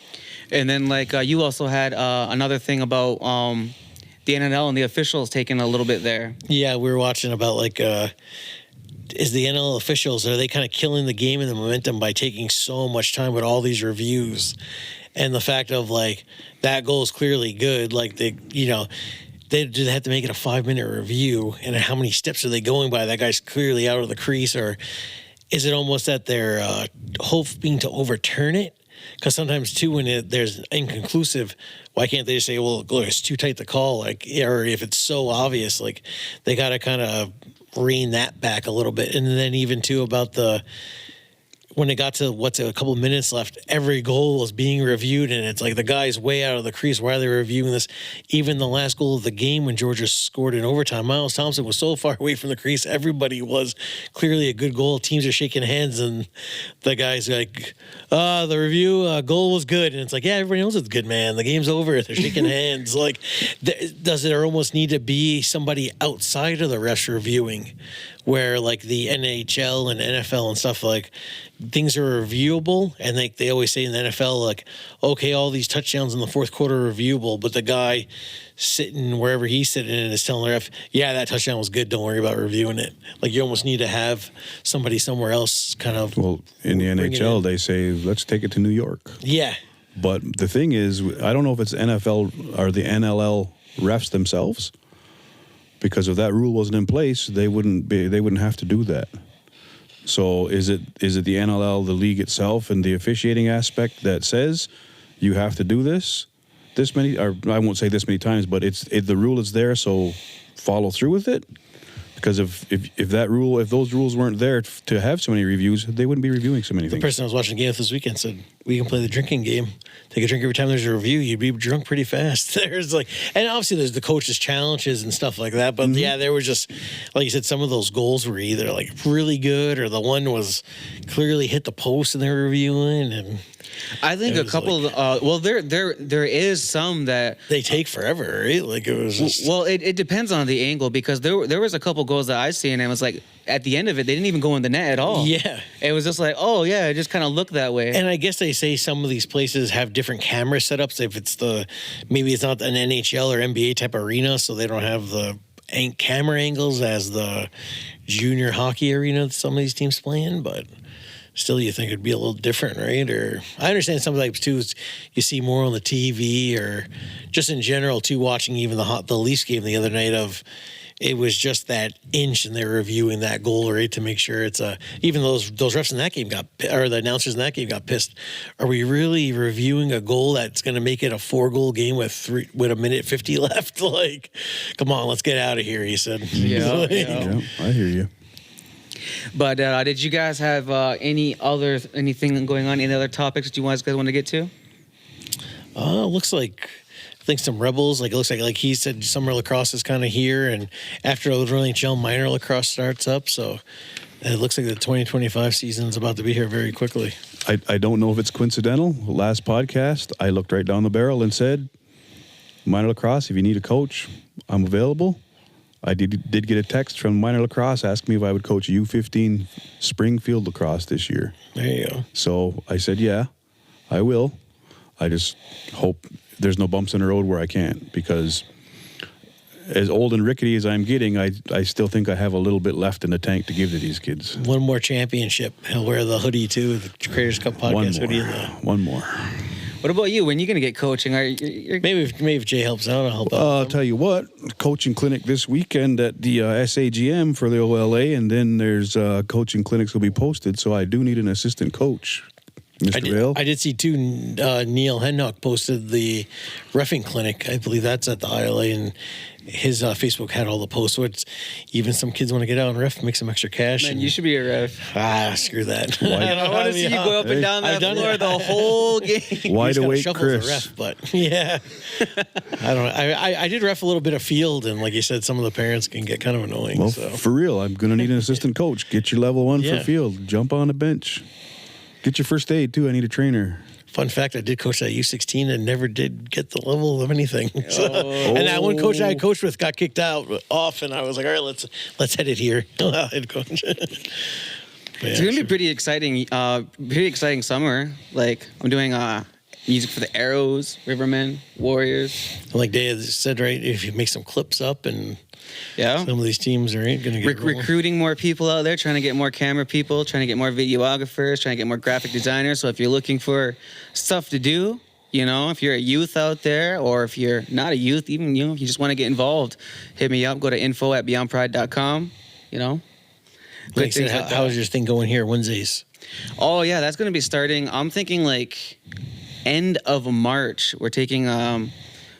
A: And then like you also had another thing about the NNL and the officials taking a little bit there.
C: Yeah, we were watching about like is the NL officials, are they kind of killing the game and the momentum by taking so much time with all these reviews? And the fact of like that goal is clearly good. Like they have to make it a 5-minute review, and how many steps are they going by? That guy's clearly out of the crease, or is it almost that they're hoping to overturn it? Because sometimes too, when there's inconclusive, why can't they just say, "Well, look, it's too tight to call"? Like, or if it's so obvious, like they got to kind of rein that back a little bit. And then even too about when it got to a couple of minutes left, every goal was being reviewed, and it's like the guy's way out of the crease. Why are they reviewing this? Even the last goal of the game when Georgia scored in overtime, Miles Thompson was so far away from the crease. Everybody was clearly a good goal. Teams are shaking hands, and the guy's like, the review goal was good. And it's like, yeah, everybody knows it's good, man. The game's over. They're shaking hands. Like, does there almost need to be somebody outside of the refs reviewing, where like the NHL and NFL and stuff, like things are reviewable, and they always say in the NFL, like, okay, all these touchdowns in the fourth quarter are reviewable, but the guy sitting wherever he's sitting and is telling the ref, yeah, that touchdown was good, don't worry about reviewing it. Like, you almost need to have somebody somewhere else kind of.
B: Well, in the NHL, they say, let's take it to New York.
C: Yeah.
B: But the thing is, I don't know if it's NFL or the NLL refs themselves, because if that rule wasn't in place, they wouldn't have to do that. So is it the NLL, the league itself, and the officiating aspect that says you have to do this many, or I won't say this many times, but the rule is there, so follow through with it? Because if those rules weren't there to have so many reviews, they wouldn't be reviewing so many
C: The
B: things.
C: person I was watching the game with this weekend said, we can play the drinking game. Take a drink every time there's a review. You'd be drunk pretty fast. There's and obviously there's the coaches' challenges and stuff like that. But yeah, there was just, like you said, some of those goals were either like really good or the one was clearly hit the post and they were reviewing. And
A: I think a couple. There is some that
C: they take forever, right? Like it was just,
A: well, it depends on the angle because there was a couple goals that I seen and it was like at the end of it they didn't even go in the net at all.
C: Yeah,
A: it was just like, oh yeah, it just kind of looked that way.
C: And I guess they say some of these places have different camera setups. If it's maybe it's not an NHL or NBA type arena, so they don't have the camera angles as the junior hockey arena that some of these teams play in, but still you think it'd be a little different, right? Or I understand some types too you see more on the TV or just in general too, watching even the Leafs game the other night of it was just that inch and they're reviewing that goal, right, to make sure it's even those refs in that game the announcers in that game got pissed. Are we really reviewing a goal that's going to make it a 4-goal game with a minute 50 left? Like, come on, let's get out of here, he said.
A: Yeah,
B: Yeah, I hear you.
A: But did you guys have anything going on? Any other topics that you guys want to get to?
C: Looks like I think some Rebels. Like it looks like he said, summer lacrosse is kind of here, and after the NHL minor lacrosse starts up, so it looks like the 2025 season is about to be here very quickly.
B: I don't know if it's coincidental. Last podcast, I looked right down the barrel and said, minor lacrosse, if you need a coach, I'm available. I did get a text from minor lacrosse asking me if I would coach U15 Springfield lacrosse this year.
C: There you go.
B: So I said, yeah, I will. I just hope there's no bumps in the road where I can't, because as old and rickety as I'm getting, I still think I have a little bit left in the tank to give to these kids.
C: One more championship. He'll wear the hoodie too, the Creators Cup podcast hoodie.
B: One more.
A: What about you? When are you going to get coaching?
C: Maybe if Jay helps out, I'll help out.
B: I'll tell you what, coaching clinic this weekend at the SAGM for the OLA, and then there's coaching clinics will be posted, so I do need an assistant coach. Mr. A.L.L.
C: I did see too, Neil Hennock posted the reffing clinic. I believe that's at the ILA, and his Facebook had all the posts. So it's even some kids want to get out and ref, make some extra cash.
A: Man, you should be a ref.
C: Screw that.
A: I want to see you go up and down that floor the whole game.
B: Wide awake, Chris.
C: Ref, but yeah, I don't know. I did ref a little bit of field, and like you said, some of the parents can get kind of annoying.
B: Well,
C: so.
B: for real, I'm going to need an assistant coach. Get your level 1 for field. Jump on the bench. Get your first aid, too. I need a trainer.
C: Fun fact, I did coach that U16 and never did get the level of anything. So, and that one coach I coached with got kicked off, and I was like, all right, let's head it here. Head coach.
A: It's going to be pretty exciting summer. Like, I'm doing music for the Arrows, Rivermen, Warriors.
C: Like Deya said, right, if you make some clips up and
A: some
C: of these teams are going to get
A: recruiting more people out there, trying to get more camera people, trying to get more videographers, trying to get more graphic designers. So if you're looking for stuff to do, if you're a youth out there, or if you're not a youth, even if you just want to get involved, hit me up. Go to info@beyondpride.com.
C: Like said, how's your thing going here Wednesdays?
A: Oh yeah, that's going to be starting. I'm thinking like end of March. We're taking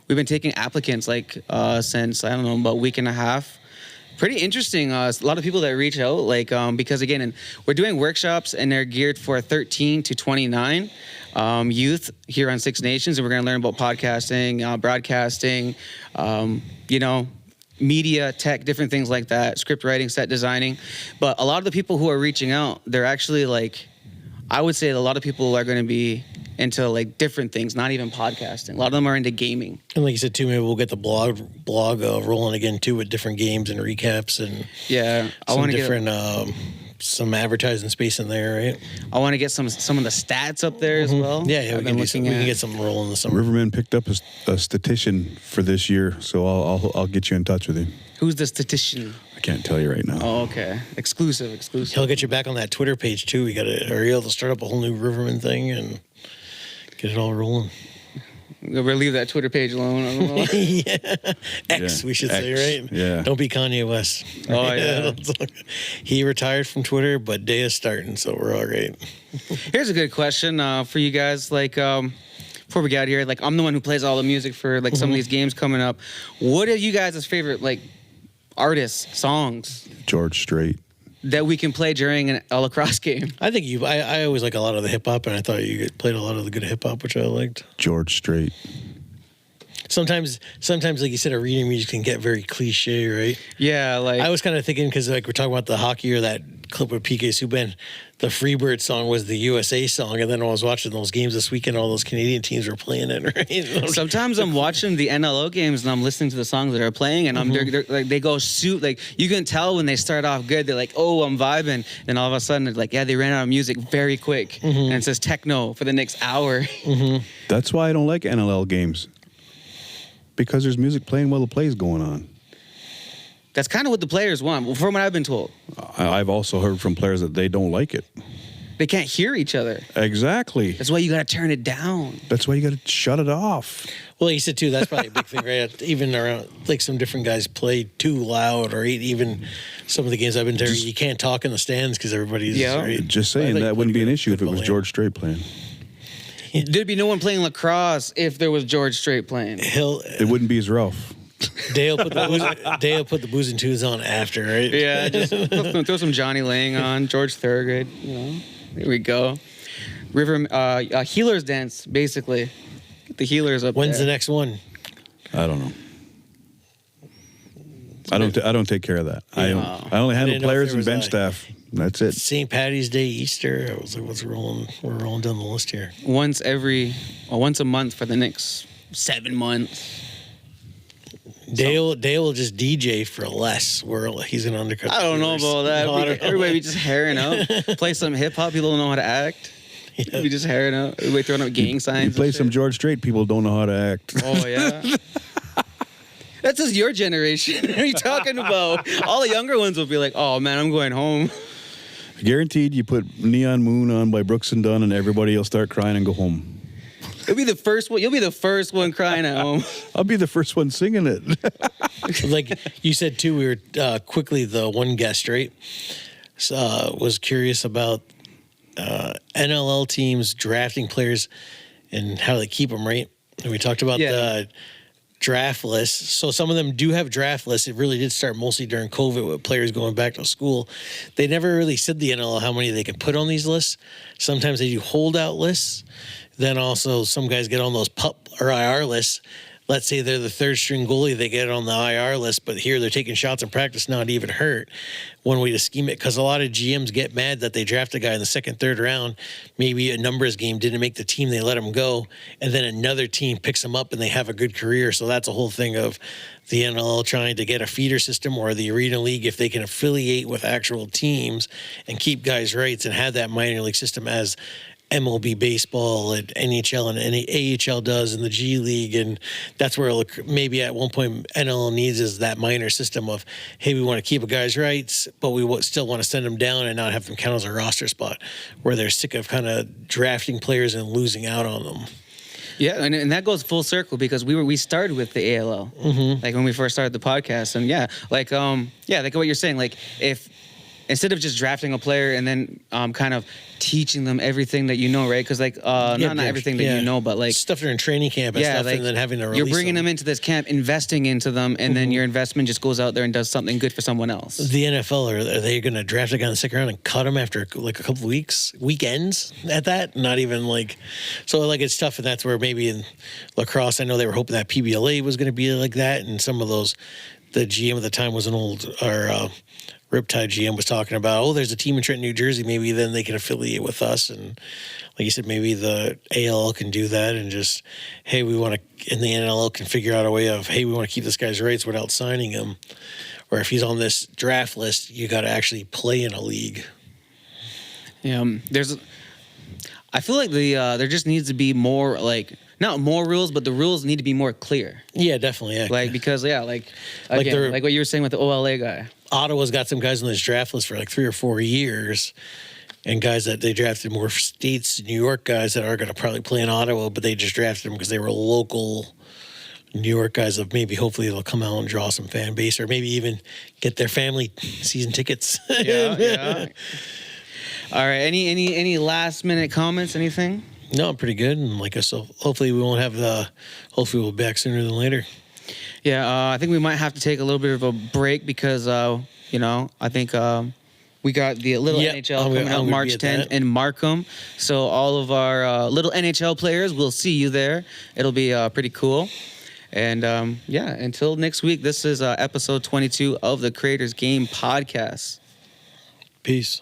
A: we've been taking applicants since I don't know, about a week and a half. Pretty interesting. A lot of people that reach out, because again, we're doing workshops and they're geared for 13 to 29 youth here on Six Nations, and we're going to learn about podcasting, broadcasting, media, tech, different things like that, script writing, set designing. But a lot of the people who are reaching out, they're actually I would say a lot of people are going to be into different things, not even podcasting. A lot of them are into gaming.
C: And like you said too, maybe we'll get the blog rolling again too, with different games and recaps and
A: I want to
C: get some advertising space in there, right?
A: I want to get some of the stats up there as well.
C: Yeah, we can get some rolling in the summer.
B: Riverman picked up a statistician for this year, so I'll get you in touch with him.
A: Who's the statistician?
B: I can't tell you right now.
A: Oh, okay. Exclusive.
C: He'll get you back on that Twitter page too. You're able to start up a whole new Riverman thing and get it all rolling.
A: We'll leave that Twitter page alone. I don't know.
C: X, we should say, right?
B: Yeah.
C: Don't be Kanye West.
A: Oh, yeah.
C: He retired from Twitter, but Deya's starting, so we're all right.
A: Here's a good question for you guys. Before we get out of here, I'm the one who plays all the music for some of these games coming up. What are you guys' favorite artists, songs
B: George Strait.
A: that we can play during a lacrosse game?
C: I think I always like a lot of the hip hop, and I thought you played a lot of the good hip hop, which I liked.
B: George Strait.
C: Sometimes, like you said, arena music can get very cliche, right?
A: Yeah, like
C: I was kind of thinking because like we're talking about the hockey or that clip with PK Subban, the Freebird song was the USA song, and then when I was watching those games this weekend, all those Canadian teams were playing it. Right?
A: sometimes I'm watching the NLO games and I'm listening to the songs that are playing, and they're like they go suit like you can tell when they start off good. They're like, oh, I'm vibing. Then all of a sudden, it's like, yeah, they ran out of music very quick, and it says techno for the next hour.
B: That's why I don't like NLL games. Because there's music playing while the play's going on.
A: That's kind of what the players want, from what I've been told.
B: I've also heard from players that they don't like it.
A: They can't hear each other.
B: Exactly.
A: That's why you got to turn it down.
B: That's why you got to shut it off.
C: Well, you said too. That's probably a big thing, right? Even around like some different guys play too loud, or even some of the games I've been to, you can't talk in the stands because everybody's right?
B: Just saying that wouldn't be an issue if it was George Strait playing.
A: There'd be no one playing lacrosse if there was George Strait playing.
B: It wouldn't be as rough.
C: Dale put the booze and twos on after, right?
A: Yeah, just throw some Johnny Lang on, George Thorogood. You know, there we go. Healers dance, basically. Get the healers up.
C: When's
A: there.
C: the next one?
B: I don't know. I don't take care of that. I only handle players and bench staff. That's it.
C: St. Patty's Day, Easter. I was like, what's rolling? We're rolling down the list here.
A: Once a month for the next 7 months.
C: Dale will just DJ for less. He's gonna undercut.
A: I don't know about that.
C: No, I don't know.
A: Everybody be just herring out. Play some hip hop. People don't know how to act.
C: Yeah.
A: Be just herring out. Everybody throwing up gang signs.
B: You play
A: and
B: some
A: shit.
B: George Strait, people don't know how to act.
A: Oh yeah. That's just your generation. What are you talking about? All the younger ones will be like, "Oh man, I'm going home."
B: Guaranteed, you put Neon Moon on by Brooks and Dunn, and everybody will start crying and go home.
A: You'll be the first one. You'll be the first one crying at home.
B: I'll be the first one singing it.
C: Like you said too, we were quickly the one guest, right? Was curious about NLL teams drafting players and how they keep them, right? And we talked about the draft list. So some of them do have draft lists. It really did start mostly during COVID with players going back to school. They never really said the NLL how many they could put on these lists. Sometimes they do holdout lists. Then also some guys get on those PUP or IR lists. Let's say they're the third string goalie, they get on the IR list, but here they're taking shots in practice, not even hurt. One way to scheme it, because a lot of GMs get mad that they draft a guy in the second, third round. Maybe a numbers game didn't make the team, they let him go, and then another team picks him up and they have a good career. So that's a whole thing of the NLL trying to get a feeder system, or the Arena League, if they can affiliate with actual teams and keep guys' rights and have that minor league system as MLB baseball and NHL and AHL does, and the G League, and that's where maybe at one point NLL needs is that minor system of, hey, we want to keep a guy's rights, but we still want to send them down and not have them count as a roster spot, where they're sick of kind of drafting players and losing out on them.
A: Yeah, and that goes full circle because we started with the A.L.L. Like when we first started the podcast, and like what you're saying, like if instead of just drafting a player and then kind of teaching them everything that you know, right? Because like not everything that you know, but like
C: stuff during training camp and stuff, like, and then having to release
A: you're bringing them into this camp, investing into them, and then your investment just goes out there and does something good for someone else.
C: The NFL, are they going to draft a guy in the second round and cut him after like a couple of weekends at that? Not even like, so like it's tough, and that's where maybe in lacrosse, I know they were hoping that PBLA was going to be like that, and some of those, the GM at the time was an old Riptide GM was talking about, there's a team in Trenton, New Jersey, maybe then they can affiliate with us. And like you said, maybe the A.L.L. can do that and just, hey, we want to, and the NLL can figure out a way of, hey, we want to keep this guy's rights without signing him. Or if he's on this draft list, you got to actually play in a league.
A: Yeah, I feel like there just needs to be more, like, not more rules, but the rules need to be more clear.
C: Yeah, definitely. Yeah.
A: Like, because, like what you were saying with the OLA guy.
C: Ottawa's got some guys on this draft list for like 3 or 4 years, and guys that they drafted more states, New York guys that are going to probably play in Ottawa, but they just drafted them because they were local New York guys of maybe hopefully they'll come out and draw some fan base, or maybe even get their family season tickets.
A: Yeah. All right. Any last minute comments? Anything?
C: No, I'm pretty good, and like I said, hopefully we won't have hopefully we'll be back sooner than later.
A: Yeah, I think we might have to take a little bit of a break because, I think we got the little NHL coming out March 10th in Markham. So all of our little NHL players, we'll see you there. It'll be pretty cool. And until next week, this is episode 22 of the Creators Game Podcast.
C: Peace.